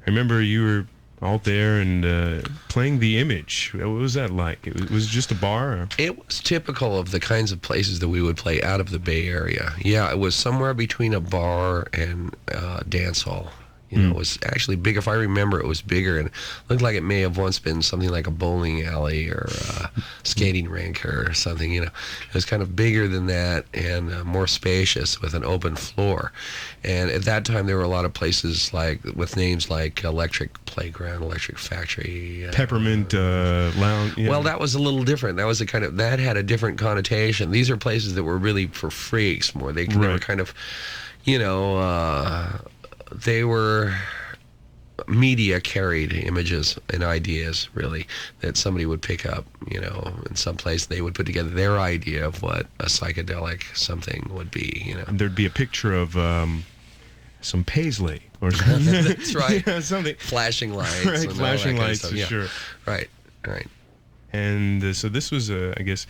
I remember you were out there and playing The Image. What was that like? It was just a bar? Or? It was typical of the kinds of places that we would play out of the Bay Area. Yeah, it was somewhere between a bar and a dance hall. You know, it was actually big. If I remember, it was bigger, and it looked like it may have once been something like a bowling alley or a skating rink or something. You know, it was kind of bigger than that and more spacious with an open floor. And at that time, there were a lot of places like with names like Electric Playground, Electric Factory, Peppermint Lounge. Yeah. Well, that was a little different. That was that had a different connotation. These are places that were really for freaks more. They were kind of, you know. They were media carried images and ideas, really, that somebody would pick up, you know, in some place. They would put together their idea of what a psychedelic something would be, you know. And there'd be a picture of some paisley or something. That's right. Yeah, something. Flashing lights. Right, and flashing all that lights, kind of stuff. sure. Right. And so this was, I guess,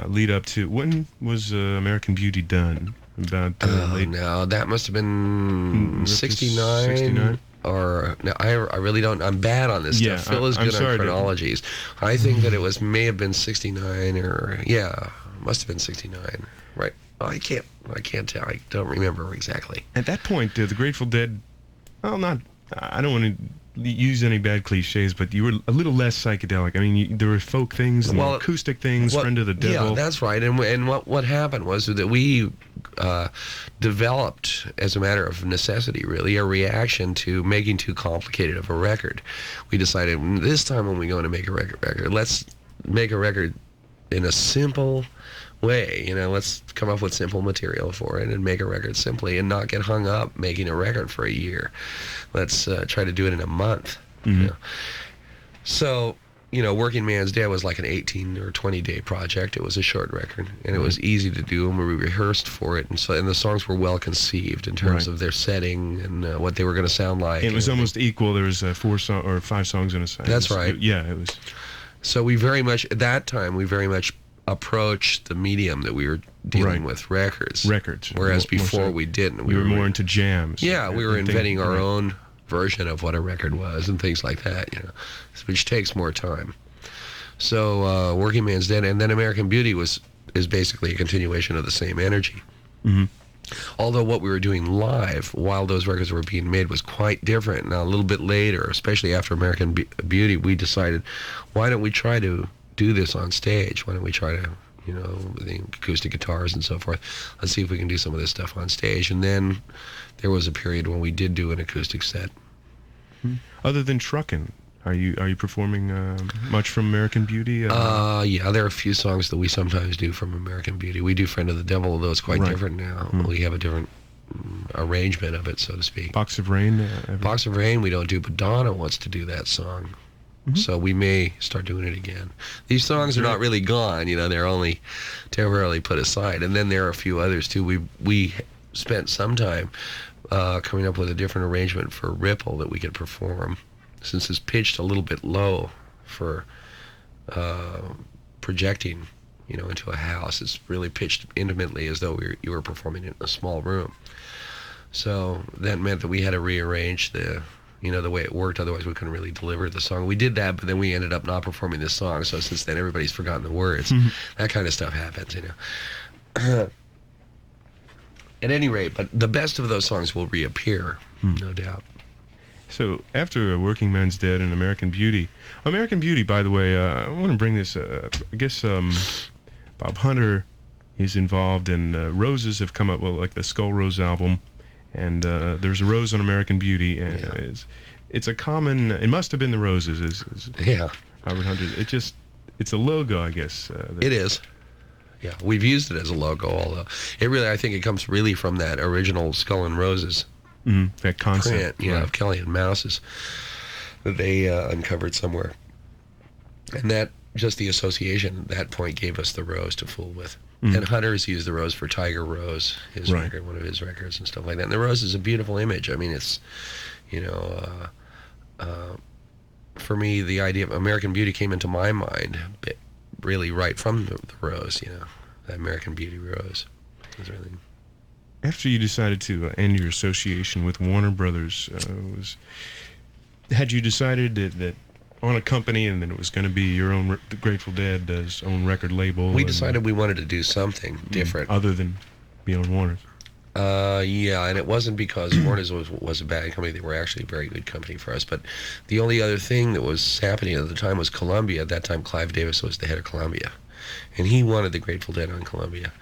lead up to, when was American Beauty done? About late. No, that must have been 69. 69? Or no, I really don't. I'm bad on this stuff. Phil is good on chronologies. I think that it may have been 69 or must have been 69. Right. I can't tell. I don't remember exactly. At that point, the Grateful Dead. Well, not. I don't want to use any bad cliches, but you were a little less psychedelic. I mean, there were folk things and acoustic things, Friend of the Devil. Yeah, that's right. And what happened was that we developed, as a matter of necessity, really, a reaction to making too complicated of a record. We decided this time when we go to make a record, let's make a record in a simple way. You know, let's come up with simple material for it and make a record simply and not get hung up making a record for a year. Let's try to do it in a month. Mm-hmm. You know? So, you know, Working Man's Dead was like an 18 or 20 day project. It was a short record, and it was easy to do, and we rehearsed for it, and the songs were well conceived in terms of their setting and what they were going to sound like. And it was almost equal. There was 4 or 5 songs on a side. That's right. It was. So we very much, at that time, approached the medium that we were dealing with, records. Whereas before we didn't. We were more into jams. Yeah, we were inventing our own version of what a record was and things like that, you know, which takes more time. So Working Man's Dead, and then American Beauty is basically a continuation of the same energy. Mm-hmm. Although what we were doing live while those records were being made was quite different. Now, a little bit later, especially after American Beauty, we decided, why don't we try to do this on stage? Why don't we try to you know, the acoustic guitars and so forth. Let's see if we can do some of this stuff on stage. And then there was a period when we did do an acoustic set. Other than trucking, are you performing much from American Beauty? Yeah, there are a few songs that we sometimes do from American Beauty. We do Friend of the Devil, although it's quite different now. We have a different arrangement of it, so to speak. Box of Rain? Box of Rain we don't do, but Donna wants to do that song. So we may start doing it again. These songs are not really gone, you know, they're only temporarily put aside. And then there are a few others too. We spent some time coming up with a different arrangement for Ripple that we could perform, since it's pitched a little bit low for projecting, you know, into a house. It's really pitched intimately as though you were performing in a small room. So that meant that we had to rearrange the way it worked. Otherwise, we couldn't really deliver the song. We did that, but then we ended up not performing this song. So since then, everybody's forgotten the words. That kind of stuff happens, you know. At any rate, but the best of those songs will reappear, no doubt. So after Working Man's Dead and American Beauty, by the way, I want to bring this. I guess Bob Hunter is involved, and Roses have come up with like the Skull Rose album. And there's a rose on American Beauty, and it's a common. It must have been the Roses. Is Robert Hunter? It's a logo, I guess. It is. Yeah, we've used it as a logo, although I think it comes really from that original Skull and Roses that concept, print, of Kelly and Mouse's that they uncovered somewhere, and that just the association at that point gave us the rose to fool with. And Hunter's used the rose for Tiger Rose, his record, one of his records and stuff like that. And the rose is a beautiful image. I mean, it's, you know, for me, the idea of American Beauty came into my mind really right from the rose, you know, the American Beauty rose. Really... After you decided to end your association with Warner Brothers, had you decided that on a company, and then it was going to be your own, the Grateful Dead's own record label? We decided we wanted to do something different. Other than be on Warner's? Yeah, and it wasn't because Warner's was a bad company. They were actually a very good company for us. But the only other thing that was happening at the time was Columbia. At that time, Clive Davis was the head of Columbia, and he wanted the Grateful Dead on Columbia.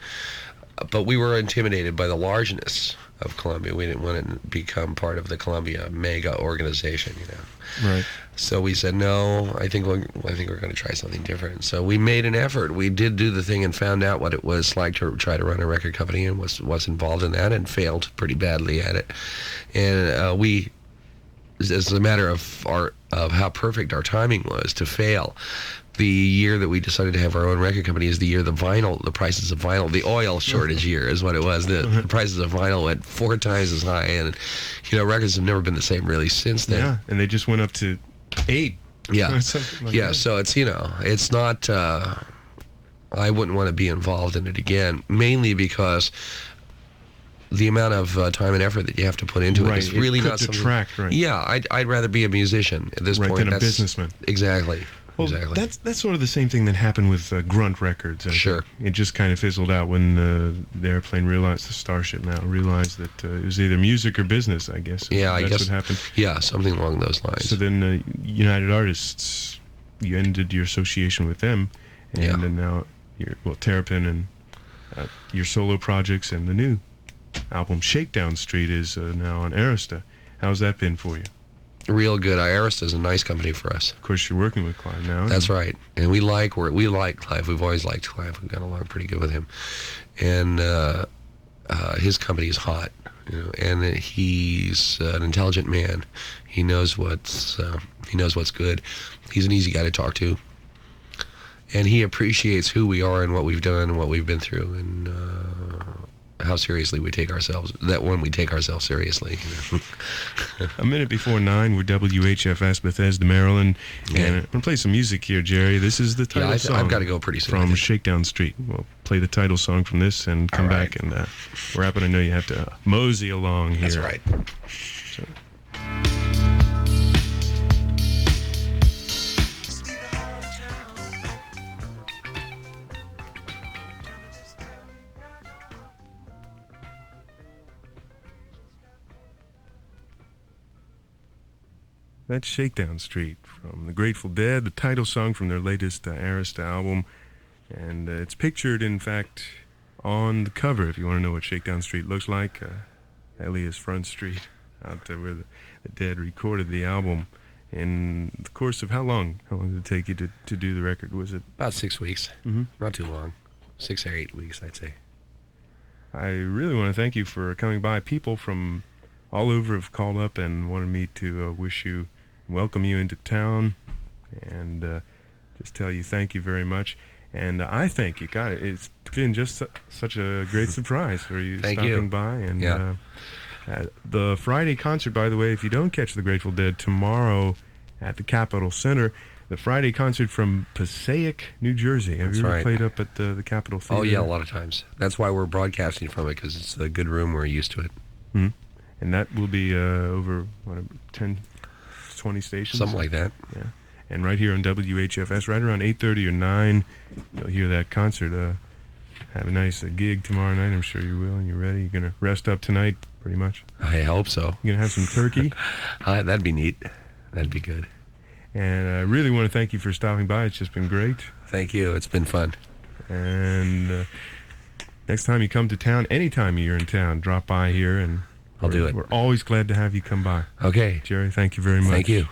But we were intimidated by the largeness of Columbia. We didn't want to become part of the Columbia mega organization, you know. Right. So we said, no, I think we're going to try something different. So we made an effort. We did do the thing and found out what it was like to try to run a record company, and was involved in that and failed pretty badly at it. And we, as a matter of how perfect our timing was to fail, the year that we decided to have our own record company is the year the prices of vinyl, the oil shortage year is what it was. The prices of vinyl went 4 times as high, and, you know, records have never been the same really since then. Yeah, and they just went up to 8. Yeah, Like that. So it's, you know, it's not, I wouldn't want to be involved in it again, mainly because the amount of time and effort that you have to put into it is really not something. Detract, right? Yeah, I'd rather be a musician at this point than a businessman. Exactly. Well, exactly. That's sort of the same thing that happened with Grunt Records. Sure. It just kind of fizzled out when the airplane realized, the Starship now realized that it was either music or business, I guess. Yeah, I guess. That's what happened. Yeah, something along those lines. So then United Artists, you ended your association with them, and then now Terrapin and your solo projects, and the new album Shakedown Street is now on Arista. How's that been for you? Real good. Arista is a nice company for us. Of course, you're working with Clive now. That's right, and we like Clive. We've always liked Clive. We've got along pretty good with him, and his company is hot, you know. And he's an intelligent man. He knows what's good. He's an easy guy to talk to, and he appreciates who we are and what we've done and what we've been through, and how seriously we take ourselves. When we take ourselves seriously. You know? A minute before 9, we're WHFS Bethesda, Maryland, and I'm going to play some music here, Jerry. This is the title song. I've got to go pretty soon. From Shakedown Street. We'll play the title song from this and come back and wrap it. I know you have to mosey along here. That's right. So. That's Shakedown Street from the Grateful Dead, the title song from their latest Arista album, And it's pictured, in fact, on the cover, if you want to know what Shakedown Street looks like. Healy is Front Street, out there where the Dead recorded the album. In the course of how long? How long did it take you to do the record? Was it About 6 weeks. Mhm. Not too long. 6 or 8 weeks, I'd say. I really want to thank you for coming by. People from all over have called up and wanted me to welcome you into town, and just tell you thank you very much. And I thank you. God, it's been just such a great surprise for you Thank stopping you. by. And Yeah. the Friday concert, by the way, if you don't catch the Grateful Dead tomorrow at the Capitol Center, the Friday concert from Passaic, New Jersey. Have That's you ever right. played up at the Capitol Theater? Oh, yeah, a lot of times. That's why we're broadcasting from it, because it's a good room. We're used to it. Mhm. And that will be over 10, 20 stations? Something like that. Yeah. And right here on WHFS, right around 8:30 or 9, you'll hear that concert. Have a nice gig tomorrow night. I'm sure you will, and you're ready. You're going to rest up tonight, pretty much. I hope so. You're going to have some turkey. That'd be neat. That'd be good. And I really want to thank you for stopping by. It's just been great. Thank you. It's been fun. And next time you come to town, anytime you're in town, drop by here, and I'll do it. We're always glad to have you come by. Okay. Jerry, thank you very much. Thank you.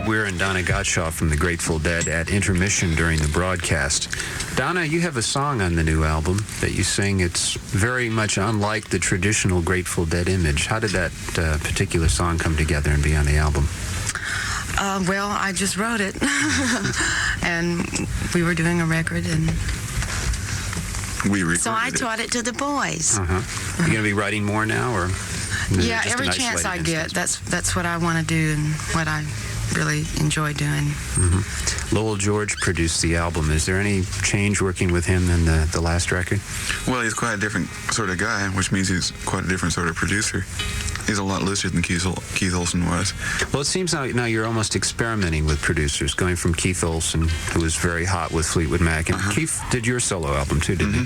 Weir and Donna Godchaux from the Grateful Dead at intermission during the broadcast. Donna, you have a song on the new album that you sing. It's very much unlike the traditional Grateful Dead image. How did that particular song come together and be on the album? Well, I just wrote it, and we were doing a record, and We recorded so I it. taught it to the boys. You going to be writing more now, or? is it Yeah, just every an chance I isolated get, instance? that's what I want to do and what I really enjoy doing. Lowell George produced the album. Is there any change working with him than the last record? Well, he's quite a different sort of guy, which means he's quite a different sort of producer. He's a lot looser than Keith Olsen was. Well, it seems now you're almost experimenting with producers, going from Keith Olsen, who was very hot with Fleetwood Mac, and Keith did your solo album too, didn't he?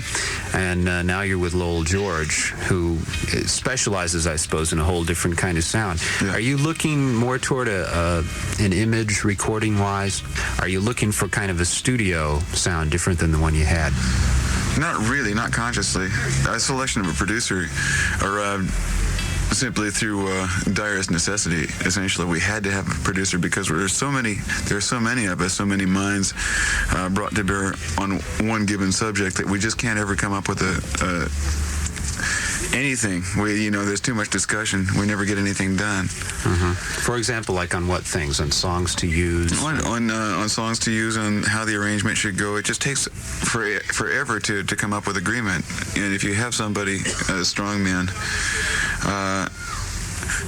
And now you're with Lowell George, who specializes, I suppose, in a whole different kind of sound. Yeah. Are you looking more toward an image recording-wise? Are you looking for kind of a studio sound different than the one you had? Not really, not consciously. A selection of a producer arrived simply through direst necessity. Essentially, we had to have a producer because there's so many of us, so many minds brought to bear on one given subject that we just can't ever come up with anything. There's too much discussion. We never get anything done. For example, like on what things? On songs to use? On songs to use, on how the arrangement should go. It just takes forever to come up with agreement. And if you have somebody, a strong man,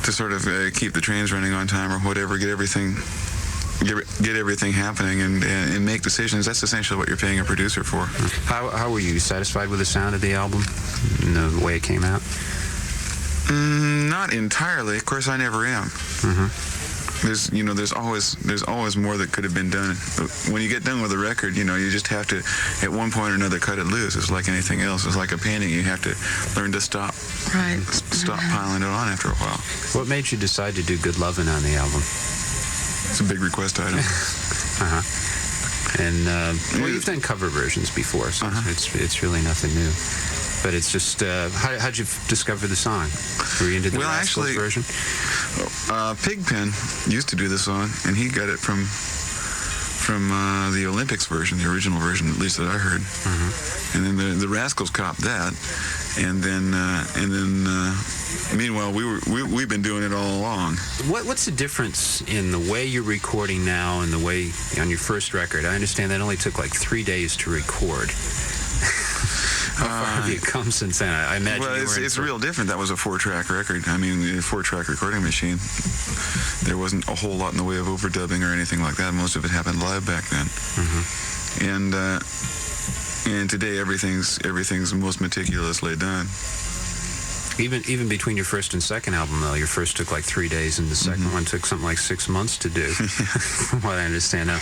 to sort of keep the trains running on time or whatever, get everything happening and make decisions, that's essentially what you're paying a producer for. How were you satisfied with the sound of the album and the way it came out? Not entirely. Of course, I never am. There's always more that could have been done. When you get done with a record, you just have to, at one point or another, cut it loose. It's like anything else. It's like a painting. You have to learn to stop piling it on after a while. What made you decide to do Good Lovin' on the album? It's a big request item. And you've done cover versions before, so it's really nothing new. But it's just, how'd you discover the song? Were you into the Rascals version? Pigpen used to do the song, and he got it from the Olympics version, the original version, at least that I heard. And then the Rascals copped that, and then meanwhile we've been doing it all along. What's the difference in the way you're recording now and the way on your first record? I understand that only took like 3 days to record. How far have you come since then? I imagine. Well, it's real different. That was a 4-track record. I mean, a 4-track recording machine. There wasn't a whole lot in the way of overdubbing or anything like that. Most of it happened live back then. And today everything's most meticulously done. Even between your first and second album, though, your first took like 3 days, and the second one took something like 6 months to do, from what I understand now.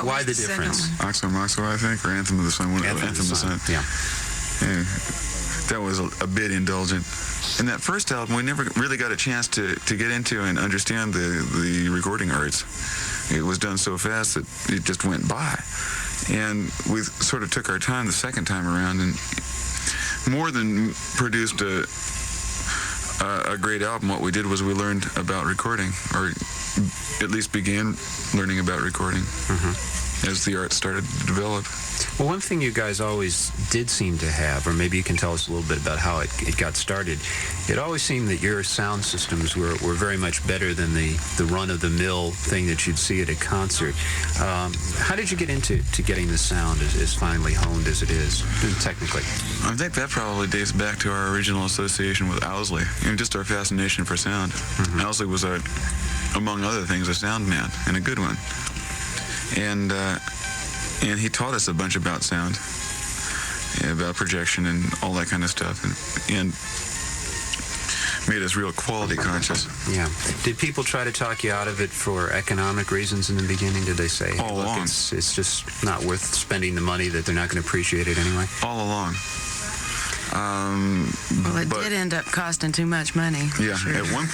Why was the second difference? one? Oxo, I think, or Anthem of the Sun. Anthem of the Sun. Yeah. Yeah, that was a bit indulgent. In that first album, we never really got a chance to get into and understand the recording arts. It was done so fast that it just went by. And we sort of took our time the second time around, and more than produced a great album, what we did was we learned about recording, or at least began learning about recording as the art started to develop. Well, one thing you guys always did seem to have, or maybe you can tell us a little bit about how it got started, it always seemed that your sound systems were very much better than the run-of-the-mill thing that you'd see at a concert. How did you get into getting the sound as finely honed as it is, technically? I think that probably dates back to our original association with Owsley, and just our fascination for sound. Owsley was, among other things, a sound man, and a good one. And he taught us a bunch about sound, about projection and all that kind of stuff, and made us real quality conscious. Yeah. Did people try to talk you out of it for economic reasons in the beginning? Did they say, all along, it's just not worth spending the money, that they're not going to appreciate it anyway? All along. Well, it did end up costing too much money. Yeah, sure. at one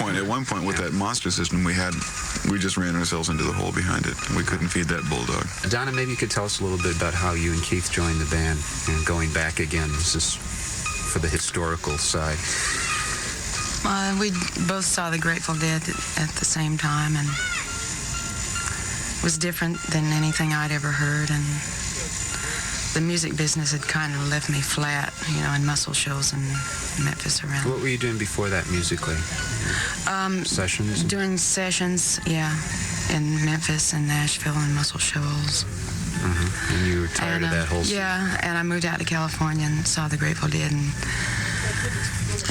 point with that monster system we had, we just ran ourselves into the hole behind it. We couldn't feed that bulldog. Donna, maybe you could tell us a little bit about how you and Keith joined the band, and going back again. This is for the historical side. We both saw the Grateful Dead at the same time, and it was different than anything I'd ever heard, and the music business had kind of left me flat, in muscle shows in Memphis around. What were you doing before that musically? Sessions? Doing sessions, yeah, in Memphis and Nashville and muscle shows. And you were tired of that whole scene? Yeah, and I moved out to California and saw the Grateful Dead, and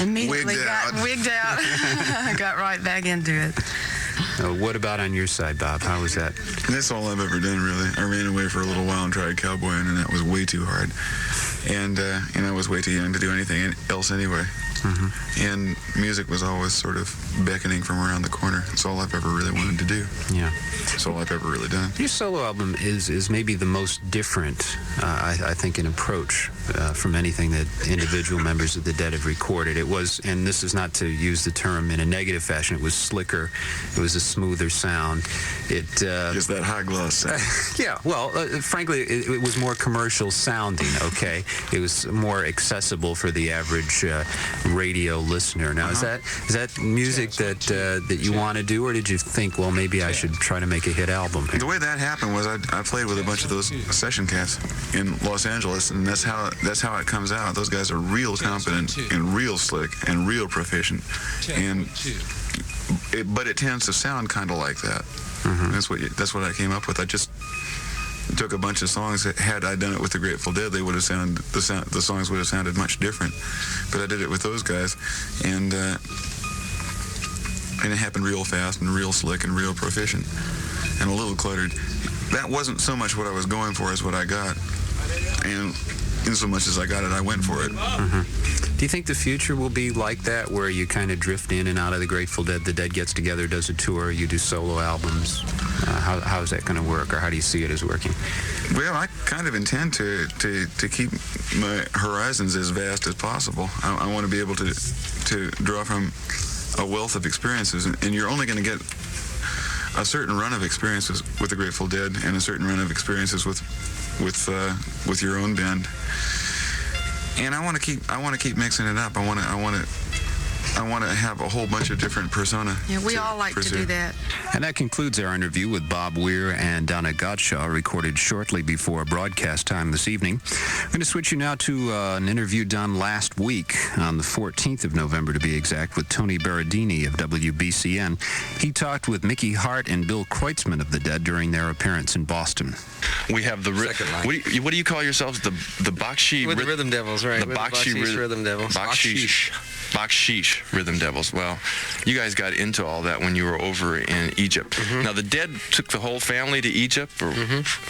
immediately got wigged out. Got right back into it. What about on your side, Bob? How was that? That's all I've ever done, really. I ran away for a little while and tried cowboying, and that was way too hard. And I was way too young to do anything else anyway. And music was always sort of beckoning from around the corner. It's all I've ever really wanted to do. Yeah. It's all I've ever really done. Your solo album is maybe the most different, I think, in approach from anything that individual members of the Dead have recorded. It was, and this is not to use the term in a negative fashion, it was slicker. It was a smoother sound. Just that high gloss sound. Yeah, well, frankly, it was more commercial sounding, okay? It was more accessible for the average radio listener. Now, is that music that you want to do, or did you think, well, maybe I should try to make a hit album here? The way that happened was I played with a bunch of those session cats in Los Angeles, and that's how it comes out. Those guys are real competent and real slick and real proficient, but it tends to sound kind of like that. That's what I came up with. I just took a bunch of songs that, had I done it with the Grateful Dead, they would have sounded the songs would have sounded much different. But I did it with those guys, and it happened real fast and real slick and real proficient and a little cluttered. That wasn't so much what I was going for as what I got, and in so much as I got it, I went for it. Do you think the future will be like that, where you kind of drift in and out of the Grateful Dead? The Dead gets together, does a tour, you do solo albums. How is that going to work, or how do you see it as working? Well, I kind of intend to keep my horizons as vast as possible. I want to be able to draw from a wealth of experiences, and you're only going to get a certain run of experiences with the Grateful Dead and a certain run of experiences with your own band. And I want to keep mixing it up. I want to have a whole bunch of different persona. Yeah, we all like to do that. And that concludes our interview with Bob Weir and Donna Godchaux, recorded shortly before broadcast time this evening. I'm going to switch you now to an interview done last week, on the 14th of November to be exact, with Tony Berardini of WBCN. He talked with Mickey Hart and Bill Kreutzmann of the Dead during their appearance in Boston. We have the what do you call yourselves? The Bakshi Rhythm Devils, right? The Bakshi Rhythm Devils. Bakshish Rhythm Devils. Well, you guys got into all that when you were over in Egypt. Now, the Dead took the whole family to Egypt, or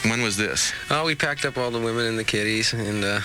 when was this? Oh, we packed up all the women and the kiddies, and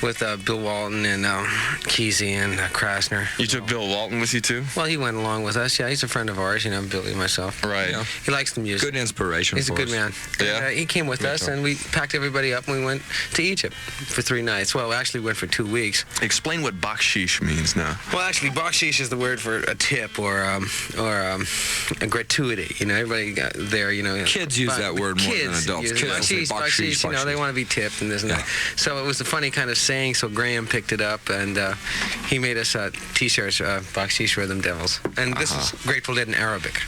with Bill Walton and Kesey and Krasner. You took Bill Walton with you too? Well, he went along with us. Yeah, he's a friend of ours, Billy and myself. Right. Yeah. He likes the music. Good inspiration. He's a good man. Yeah. And, he came with us, and we packed everybody up, and we went to Egypt for 3 nights. Well, actually, we went for 2 weeks. Explain what bakshish means now. Well, actually, bakshish is the word for a tip or a gratuity. Everybody got there. Kids use that word more than adults. Kids say bakshish. They want to be tipped and this and that. So it was a funny kind of saying. So Graham picked it up, and he made us T-shirts, bakshish Rhythm Devils, and this is Grateful Dead in Arabic.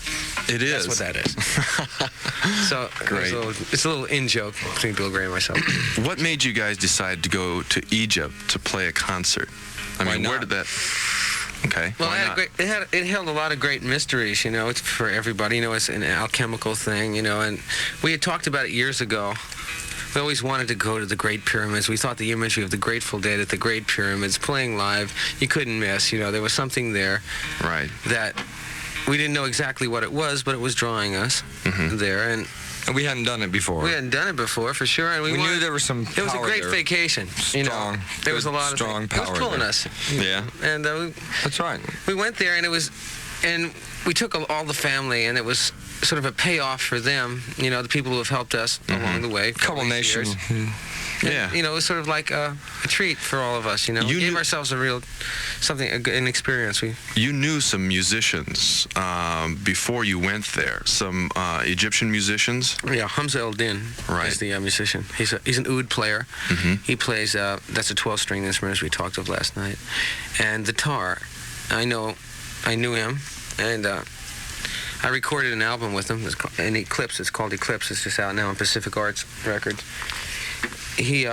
It is. That's what that is. So Great. It's a little in-joke between Bill Graham and myself. What made you guys decide to go to Egypt to play a concert? Why not? Where did that... Okay. Well, why not? it held a lot of great mysteries, It's for everybody, it's an alchemical thing, and we had talked about it years ago. We always wanted to go to the Great Pyramids. We thought the imagery of the Grateful Dead at the Great Pyramids playing live, you couldn't miss. There was something there Right. that we didn't know exactly what it was, but it was drawing us there. And we hadn't done it before. we hadn't done it before, for sure. And We knew there was some it was a power great there. vacation. Strong. There was a lot of strong it power was pulling there. us. Yeah. And That's right. we went there, and we took all the family, and it was sort of a payoff for them, the people who have helped us along the way. Couple nations. Yeah. It was sort of like a treat for all of us, We gave ourselves an experience. You knew some musicians before you went there. Some Egyptian musicians. Yeah, Hamza El-Din is the musician. He's an oud player. He plays, that's a 12-string instrument, as we talked of last night. And the tar, I knew him, and I recorded an album with him, in Eclipse. It's called Eclipse. It's just out now on Pacific Arts Records. He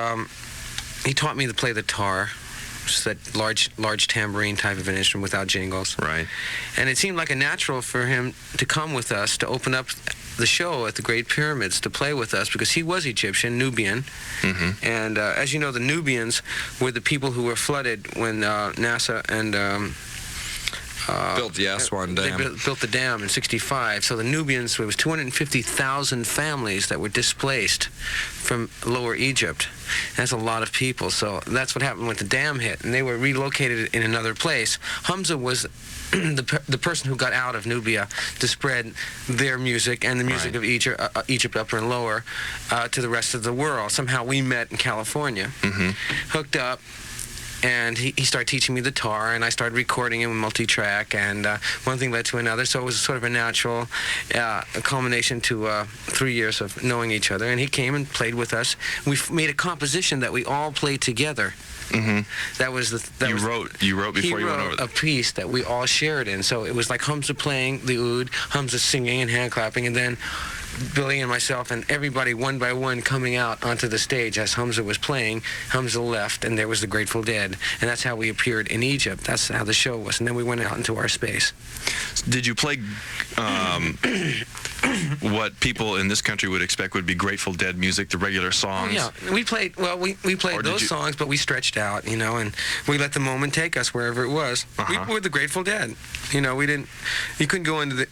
taught me to play the tar, just that large tambourine type of an instrument without jingles. Right. And it seemed like a natural for him to come with us to open up the show at the Great Pyramids to play with us, because he was Egyptian, Nubian. And as you know, the Nubians were the people who were flooded when NASA and built the Aswan Dam. They built the dam in '65. So the Nubians, there was 250,000 families that were displaced from Lower Egypt. That's a lot of people. So that's what happened when the dam hit, and they were relocated in another place. Hamza was the person who got out of Nubia to spread their music and the music of Egypt, Upper and Lower, to the rest of the world. Somehow we met in California, hooked up. And he started teaching me the tar, and I started recording him with multi-track, and one thing led to another. So it was sort of a natural culmination to 3 years of knowing each other. And he came and played with us. We made a composition that we all played together. That was You wrote before you went over He wrote there. a piece that we all shared in. So it was like Hamza playing the oud, Hamza singing and hand clapping, and then Billy and myself and everybody one by one coming out onto the stage as Hamza was playing. Hamza left, and there was the Grateful Dead, and that's how we appeared in Egypt. That's how the show was, and then we went out into our space. Did you play what people in this country would expect would be Grateful Dead music, the regular songs? Yeah, we played. Well, we played those songs, but we stretched out, and we let the moment take us wherever it was. We were the Grateful Dead. We didn't. You couldn't go into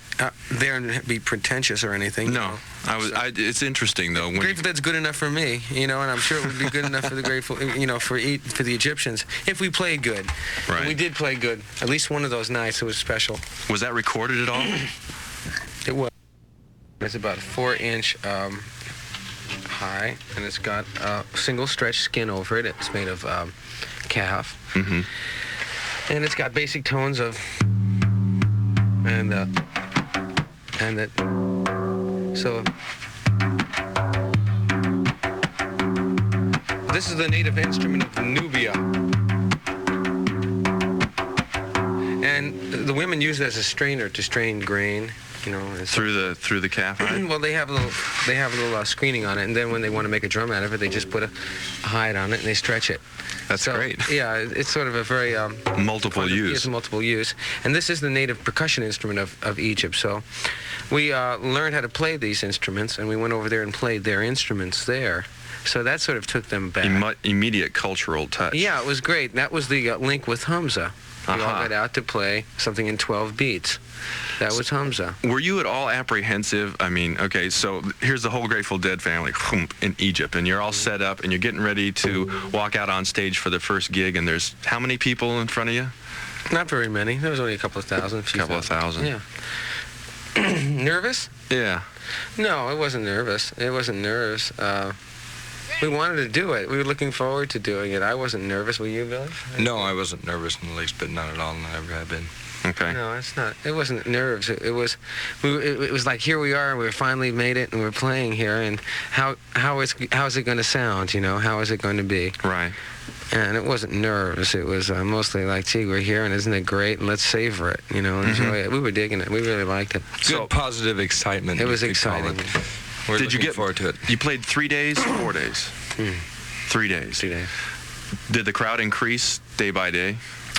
there and be pretentious or anything. No, it's interesting though. Grateful Dead's good enough for me, and I'm sure it would be good enough for the Grateful, for the Egyptians if we played good. Right. And we did play good. At least one of those nights, it was special. Was that recorded at all? It was. It's about 4-inch high, and it's got a single stretch skin over it. It's made of calf, and it's got basic tones of so this is the native instrument of Nubia, and the women use it as a strainer to strain grain. Through the calf hide? Well, they have a little screening on it, and then when they want to make a drum out of it, they just put a hide on it and they stretch it. That's great. Yeah, it's sort of a very multiple use. It's multiple use, and this is the native percussion instrument of Egypt. So we learned how to play these instruments, and we went over there and played their instruments there. So that sort of took them back. Immediate cultural touch. Yeah, it was great. That was the link with Hamza. We all got out to play something in 12 beats. That was Hamza. Were you at all apprehensive? I mean, okay, so here's the whole Grateful Dead family in Egypt, and you're all set up, and you're getting ready to walk out on stage for the first gig, and there's how many people in front of you? Not very many. There was only a couple of thousand. A couple of thousand. Yeah. Nervous? Yeah. No, it wasn't nervous. It wasn't nerves. We wanted to do it. We were looking forward to doing it. I wasn't nervous. Were you, Billy? No, I wasn't nervous in the least bit, not at all, and I never have been. Okay. No, it's not. It wasn't nerves. It was like, here we are, and we finally made it, and we're playing here, and how is it going to sound? You know, how is it going to be? Right. And it wasn't nerves. It was mostly like, gee, we're here, and isn't it great? And let's savor it. You know, enjoy it. We were digging it. We really liked it. Good, positive excitement. It was you could call exciting. it. We're Did you looking get forward to it? You played 3 days, 4 days. 3 days. 2 days. Did the crowd increase day by day?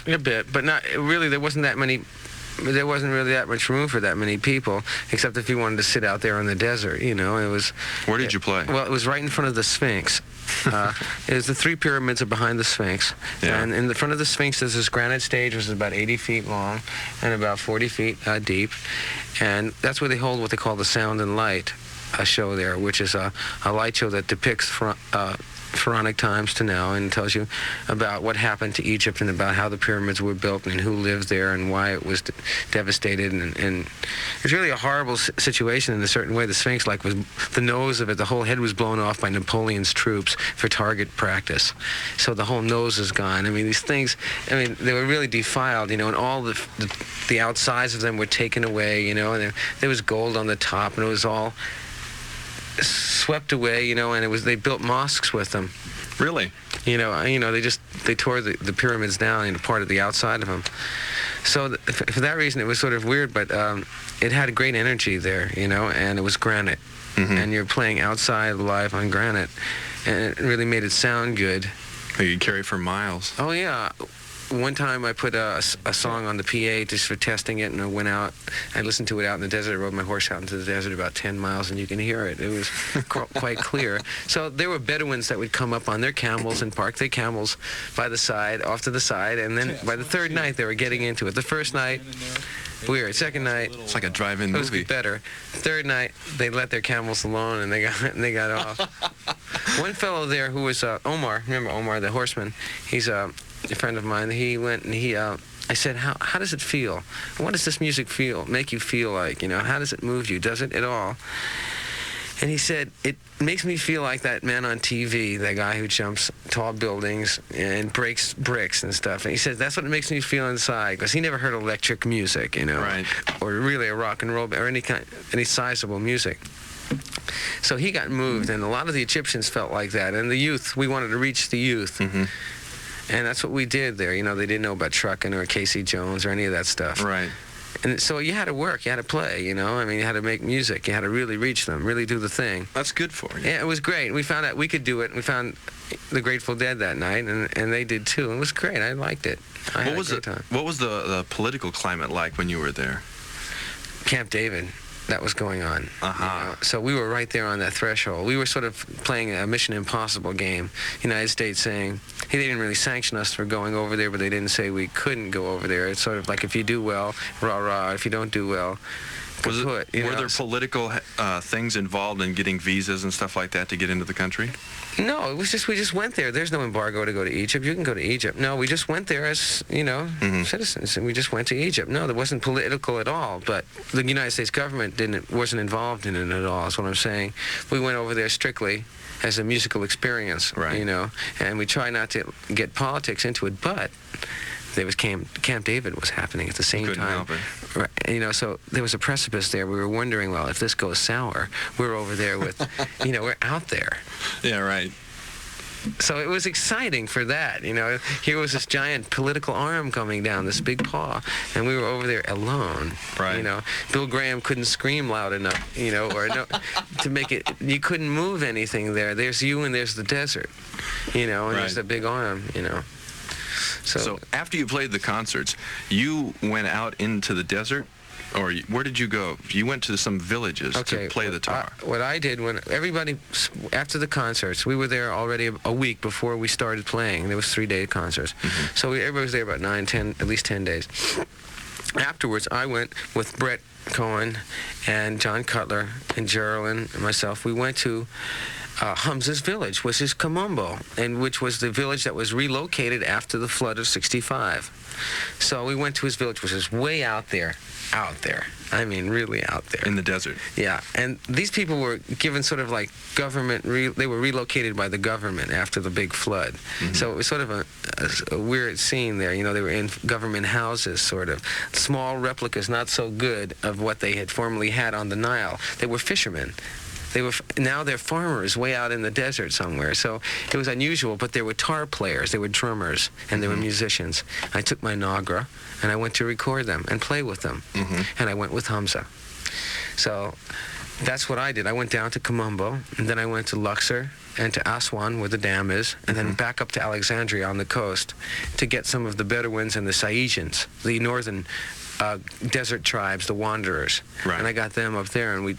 A bit, but not really. There wasn't really that much room for that many people, except if you wanted to sit out there in the desert. You know, it was. Where did you play? Well, it was right in front of the Sphinx. It was the 3 pyramids are behind the Sphinx, and in the front of the Sphinx there's this granite stage, which is about 80 feet long and about 40 feet deep, and that's where they hold what they call the Sound and Light show there, which is a light show that depicts pharaonic times to now and tells you about what happened to Egypt and about how the pyramids were built and who lived there and why it was devastated, and it's really a horrible situation in a certain way. The Sphinx, like, was the nose of it, the whole head was blown off by Napoleon's troops for target practice, so the whole nose is gone. I mean, these things, I mean, they were really defiled, you know, and all the outsides of them were taken away, you know, and there was gold on the top, and it was all swept away, you know, and they built mosques with them. Really? You know, they tore the pyramids down and part of the outside of them. So for that reason, it was sort of weird, but it had a great energy there, you know, and it was granite, and you're playing outside live on granite, and it really made it sound good. You could carry for miles. Oh yeah. One time I put a song on the PA just for testing it, and I went out. I listened to it out in the desert. I rode my horse out into the desert about 10 miles, and you can hear it. It was quite clear. So there were Bedouins that would come up on their camels and park their camels by the side, off to the side, and then by the third night they were getting into it. The first night, weird. Second night, it's like a drive-in movie. It was better. Third night, they let their camels alone, and they got off. One fellow there who was Omar. Remember Omar, the horseman? He's a friend of mine. He went and I said, how does it feel? What does this music make you feel like? You know, how does it move you? Does it at all? And he said, it makes me feel like that man on TV, that guy who jumps tall buildings and breaks bricks and stuff. And he said, that's what it makes me feel inside, because he never heard electric music, you know, right, or really a rock and roll or any sizable music. So he got moved, and a lot of the Egyptians felt like that. And the youth, we wanted to reach the youth. And that's what we did there. You know, they didn't know about trucking or Casey Jones or any of that stuff. Right. And so you had to work, you had to play, you know. I mean, you had to make music, you had to really reach them, really do the thing. That's good for you. Yeah, it was great. We found out we could do it. We found the Grateful Dead that night, and they did too. It was great. I liked it. I had a great time. What was the political climate like when you were there? Camp David. That was going on. You know? So we were right there on that threshold. We were sort of playing a Mission Impossible game. United States saying, hey, they didn't really sanction us for going over there, but they didn't say we couldn't go over there. It's sort of like, if you do well, rah, rah. If you don't do well, were there political things involved in getting visas and stuff like that to get into the country? No, it was just, we just went there. There's no embargo to go to Egypt. You can go to Egypt. No, we just went there as, you know, citizens, and we just went to Egypt. No, there wasn't political at all, but the United States government wasn't involved in it at all, is what I'm saying. We went over there strictly as a musical experience, right, you know, and we try not to get politics into it, but there was Camp David was happening at the same time. Right, you know, so there was a precipice there. We were wondering, well, if this goes sour, we're over there with, you know, we're out there. Yeah, right. So it was exciting for that, you know. Here was this giant political arm coming down, this big paw, and we were over there alone. Right. You know, Bill Graham couldn't scream loud enough, you know, or no, to make it. You couldn't move anything there. There's you and there's the desert, you know, and there's the big arm, you know. So after you played the concerts, you went out into the desert Or where did you go? You went to some villages to play the tar. What I did when everybody, after the concerts, we were there already a week before we started playing. There was 3-day concerts. So everybody was there about 9, 10, at least 10 days. Afterwards, I went with Brett Cohen and John Cutler and Geraldine and myself. We went to Humza's village, which is Kamumbo, and which was the village that was relocated after the flood of '65. So we went to his village, which is way out there. I mean, really out there. In the desert. Yeah, and these people were given sort of like government, they were relocated by the government after the big flood. So it was sort of a weird scene there. You know, they were in government houses, sort of. Small replicas, not so good, of what they had formerly had on the Nile. They were fishermen. Now they're farmers way out in the desert somewhere. So it was unusual, but there were tar players, there were drummers, and there were musicians. I took my Nagra, and I went to record them and play with them. And I went with Humza. So that's what I did. I went down to Kamumbo, and then I went to Luxor and to Aswan, where the dam is, and then back up to Alexandria on the coast to get some of the Bedouins and the Saïdians, the northern desert tribes, the wanderers. Right. And I got them up there, and we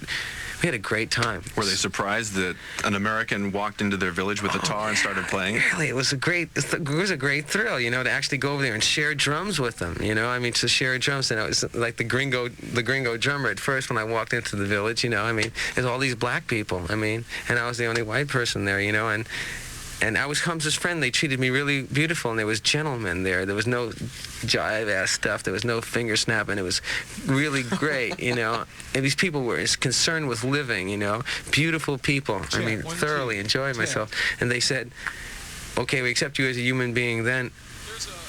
had a great time. Were they surprised that an American walked into their village with a tar and started playing? Really, it was a great thrill, you know, to actually go over there and share drums with them, you know. I mean, to share drums, and it was like the gringo drummer at first when I walked into the village, you know. I mean, there's all these black people, I mean, and I was the only white person there, you know, and I was Humza's friend. They treated me really beautiful, and there was gentlemen there. There was no jive-ass stuff. There was no finger snapping. It was really great, you know. And these people were as concerned with living, you know. Beautiful people. I mean, thoroughly enjoyed myself. And they said, okay, we accept you as a human being then.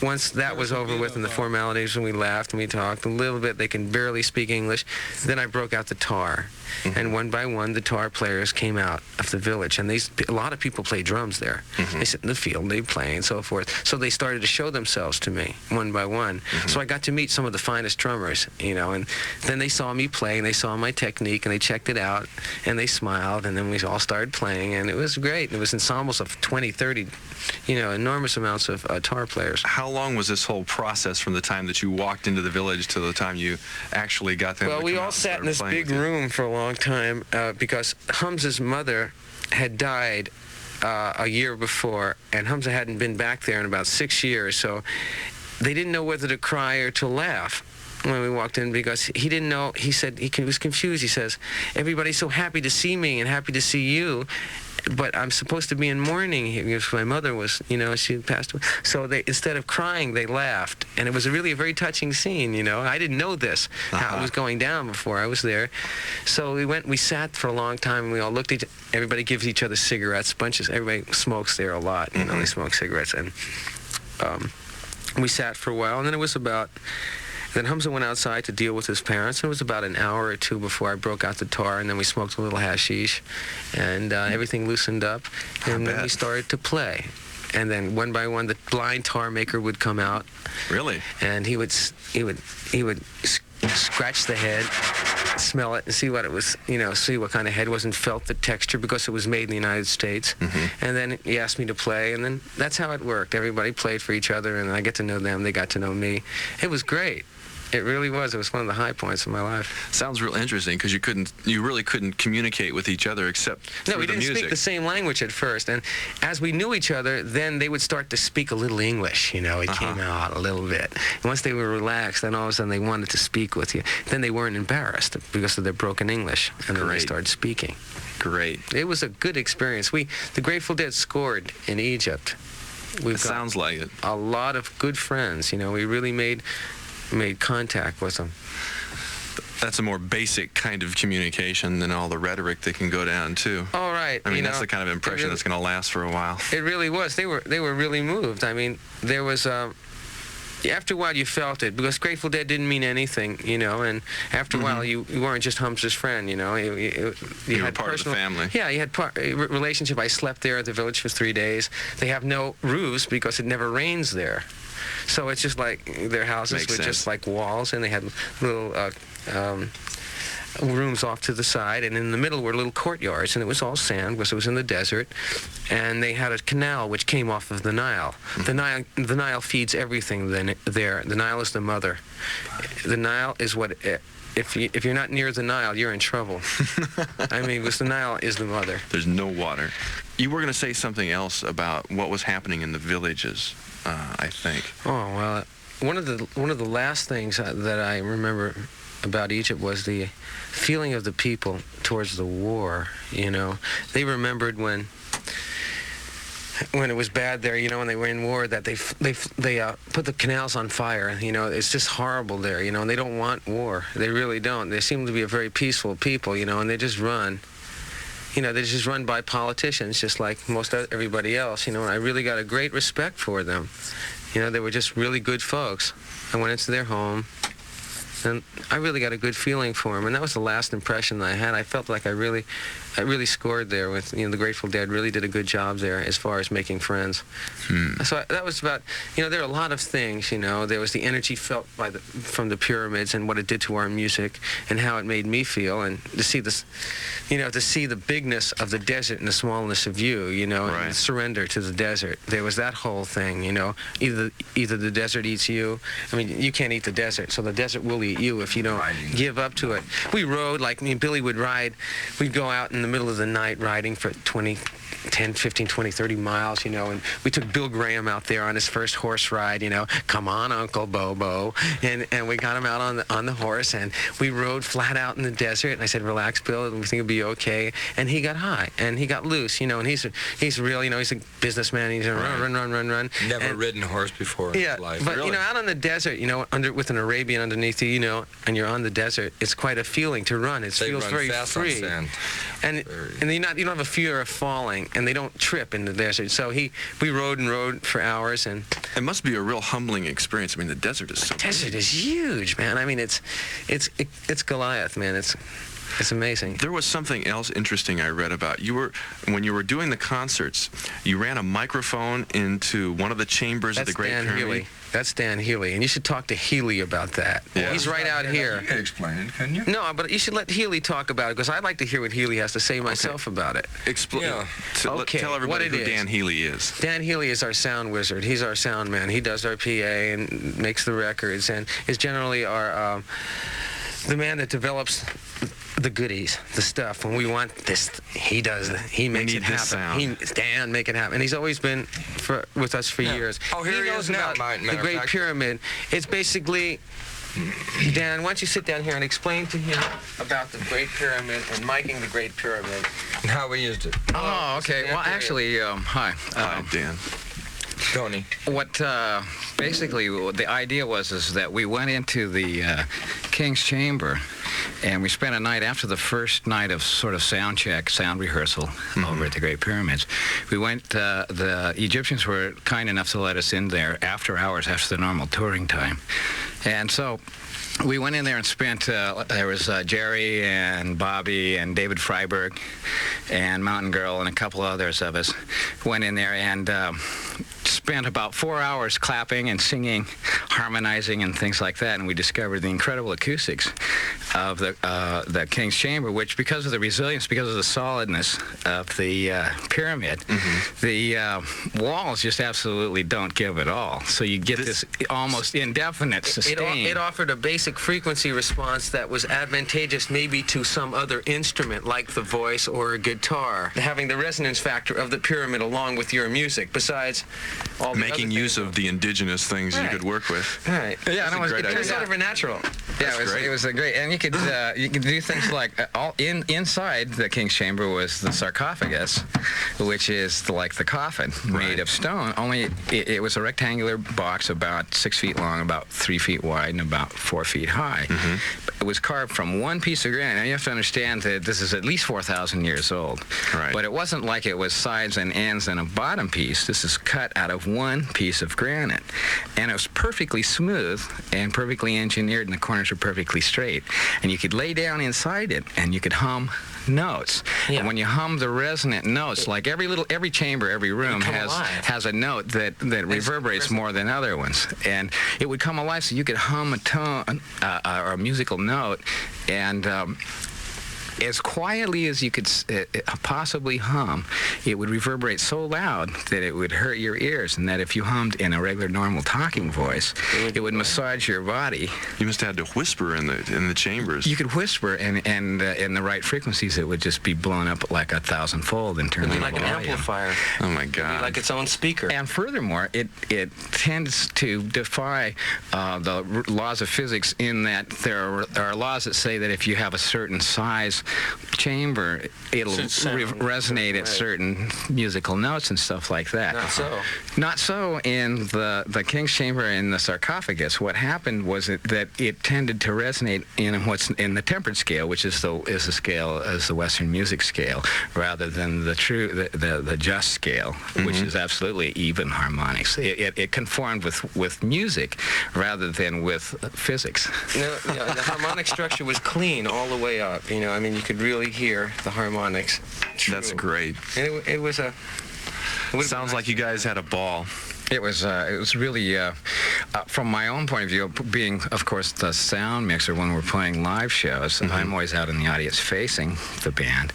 Once that was over with and the formalities, and we laughed and we talked a little bit, they can barely speak English, then I broke out the tar. And one by one, the tar players came out of the village. And a lot of people play drums there. They sit in the field, they play, and so forth. So they started to show themselves to me, one by one. So I got to meet some of the finest drummers, you know. And then they saw me play, and they saw my technique, and they checked it out, and they smiled, and then we all started playing, and it was great. It was ensembles of 20, 30, you know, enormous amounts of tar players. How long was this whole process from the time that you walked into the village to the time you actually got them? Well, we all sat in this big room for a long time because Humza's mother had died a year before, and Humza hadn't been back there in about 6 years, so they didn't know whether to cry or to laugh when we walked in, because he didn't know. He said he was confused. He says, everybody's so happy to see me and happy to see you, but I'm supposed to be in mourning because my mother was, you know, she passed away. So they, instead of crying, they laughed. And it was really a very touching scene, you know. I didn't know this, how it was going down before I was there. So we sat for a long time, and we all looked at everybody gives each other cigarettes, bunches. Everybody smokes there a lot, you know, they smoke cigarettes. And we sat for a while, and then it was about... Then Humza went outside to deal with his parents. It was about an hour or two before I broke out the tar, and then we smoked a little hashish, and everything loosened up, and then we started to play. And then one by one, the blind tar maker would come out. Really? And he would scratch the head, smell it, and see what it was, you know, see what kind of head was, and felt the texture because it was made in the United States. And then he asked me to play, and then that's how it worked. Everybody played for each other, and I get to know them. They got to know me. It was great. It really was. It was one of the high points of my life. Sounds real interesting, because you really couldn't communicate with each other except through the music. No, we didn't speak the same language at first, and as we knew each other, then they would start to speak a little English. You know, it came out a little bit. And once they were relaxed, then all of a sudden they wanted to speak with you. Then they weren't embarrassed because of their broken English, and then they started speaking. Great. It was a good experience. The Grateful Dead scored in Egypt. It sounds like it. A lot of good friends. You know, we really made contact with them. That's a more basic kind of communication than all the rhetoric that can go down too. All right. I mean, that's the kind of impression that's going to last for a while. It really was. They were really moved. I mean, there was after a while you felt it, because Grateful Dead didn't mean anything, you know, and after a while you weren't just Humza's friend, you know. You were had part of the family. Yeah, you had a relationship. I slept there at the village for 3 days. They have no roofs because it never rains there. So it's just like their houses were just like walls, and they had little rooms off to the side, and in the middle were little courtyards, and it was all sand because it was in the desert. And they had a canal which came off of the Nile. The Nile feeds everything there. The Nile is the mother. The Nile is what if you're not near the Nile, you're in trouble. I mean, because the Nile is the mother. There's no water. You were going to say something else about what was happening in the villages, I think. Oh well, one of the last things that I remember about Egypt was the feeling of the people towards the war. You know, they remembered when it was bad there, you know, when they were in war, that they put the canals on fire. You know, it's just horrible there, you know, and they don't want war. They really don't. They seem to be a very peaceful people, you know, and they just run. You know, they're just run by politicians, just like everybody else, you know, and I really got a great respect for them. You know, they were just really good folks. I went into their home, and I really got a good feeling for them, and that was the last impression that I had. I felt like I really scored there with, you know, the Grateful Dead really did a good job there as far as making friends. So that was about, you know, there are a lot of things, you know. There was the energy felt from the pyramids and what it did to our music and how it made me feel, and to see this, you know, to see the bigness of the desert and the smallness of you, you know, and the surrender to the desert. There was that whole thing, you know. Either the desert eats you. I mean, you can't eat the desert, so the desert will eat you if you don't give up to it. We rode, like, I mean, Billy would ride. We'd go out in the middle of the night riding for 10, 15, 20, 30 miles, you know, and we took Bill Graham out there on his first horse ride, you know, come on, Uncle Bobo, and we got him out on the horse, and we rode flat out in the desert, and I said, relax, Bill, we think it'll be okay, and he got high, and he got loose, you know, and he's real, you know, he's a businessman, he's a run. Never ridden a horse before in his life. But, you know, out on the desert, you know, with an Arabian underneath you, you know, and you're on the desert, it's quite a feeling to run. It feels very free. And you don't have a fear of falling, and they don't trip in the desert. So we rode and rode for hours, and it must be a real humbling experience. I mean, the desert is so big. The desert is huge, man. I mean, it's Goliath, man. It's amazing. There was something else interesting I read about. When you were doing the concerts, you ran a microphone into one of the chambers of the Great Pyramid. Healy. That's Dan Healy, and you should talk to Healy about that. Yeah. He's right out here. You can explain it, can you? No, but you should let Healy talk about it, because I'd like to hear what Healy has to say myself about it. Tell everybody who Dan Healy is. Dan Healy is our sound wizard. He's our sound man. He does our PA and makes the records, and is generally the man that develops the goodies, the stuff. When we want this, he does it. He makes it happen. Dan, make it happen. And he's always been with us for years. Oh, here he knows is now, about the Great Pyramid. It's basically, Dan, why don't you sit down here and explain to him about the Great Pyramid and miking the Great Pyramid. And how we used it. Oh, okay. Well, actually, hi. Hi, Dan. Tony. What basically the idea was that we went into the King's Chamber, and we spent a night after the first night of sort of sound check, sound rehearsal over at the Great Pyramids. We went. The Egyptians were kind enough to let us in there after hours, after the normal touring time, and so we went in there and spent, there was Jerry and Bobby and David Freiberg and Mountain Girl and a couple others of us went in there and spent about 4 hours clapping and singing, harmonizing and things like that, and we discovered the incredible acoustics of the King's Chamber, which, because of the resilience, because of the solidness of the pyramid, the walls just absolutely don't give at all. So you get this almost indefinite sustain. It offered a basic frequency response that was advantageous maybe to some other instrument like the voice or a guitar, having the resonance factor of the pyramid along with your music, besides all the making use of the indigenous things you could work with. Right. Yeah, it was sort of a natural. Yeah, it was a great, and you could do things like inside the King's Chamber was the sarcophagus, which is like the coffin made of stone. Only it was a rectangular box about 6 feet long, about 3 feet wide, and about 4 feet high. It was carved from one piece of granite. Now you have to understand that this is at least 4,000 years old. Right. But it wasn't like it was sides and ends and a bottom piece. This is cut out of one piece of granite, and it was perfectly smooth and perfectly engineered, and the corners were perfectly straight. And you could lay down inside it, and you could hum notes. Yeah. And when you hum the resonant notes, like every chamber, every room has a note that reverberates more than other ones, and it would come alive. So you could hum a tone or a musical note, and as quietly as you could possibly hum, it would reverberate so loud that it would hurt your ears, and that if you hummed in a regular, normal talking voice, it would massage your body. You must have had to whisper in the chambers. You could whisper, and in the right frequencies, it would just be blown up like 1,000-fold in terms of like an volume. amplifier. Oh my God! Like its own speaker. And furthermore, it tends to defy the laws of physics, in that there are laws that say that if you have a certain size chamber, it'll resonate at certain musical notes and stuff like that. Not so. Not so in the King's Chamber in the sarcophagus. What happened was that it tended to resonate in what's in the tempered scale, which is the scale as the Western music scale, rather than the just scale, which is absolutely even harmonics. It conformed with music rather than with physics. The harmonic structure was clean all the way up. I mean, you could really hear the harmonics. That's great. And it was a... Sounds like you guys had a ball. It was really, from my own point of view, being, of course, the sound mixer when we're playing live shows, I'm always out in the audience facing the band.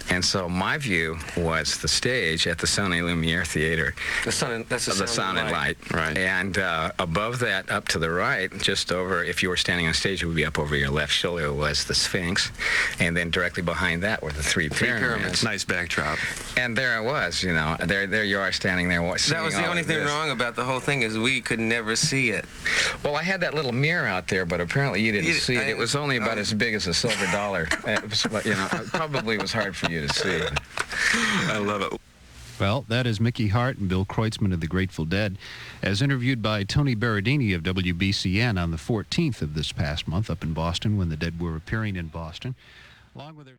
And so my view was the stage at the Sonny Lumiere Theater. That's the Sound and Light. Right. And above that, up to the right, just over, if you were standing on stage, it would be up over your left shoulder, was the Sphinx. And then directly behind that were the three pyramids. Nice backdrop. And there I was, there you are standing there. That was the only thing wrong about the whole thing, is we could never see it. Well, I had that little mirror out there, but apparently you didn't see it. It was only about as big as a silver dollar. It probably was hard for you to see. I love it. Well, that is Mickey Hart and Bill Kreutzmann of the Grateful Dead, as interviewed by Tony Berardini of WBCN on the 14th of this past month up in Boston, when the Dead were appearing in Boston, along with their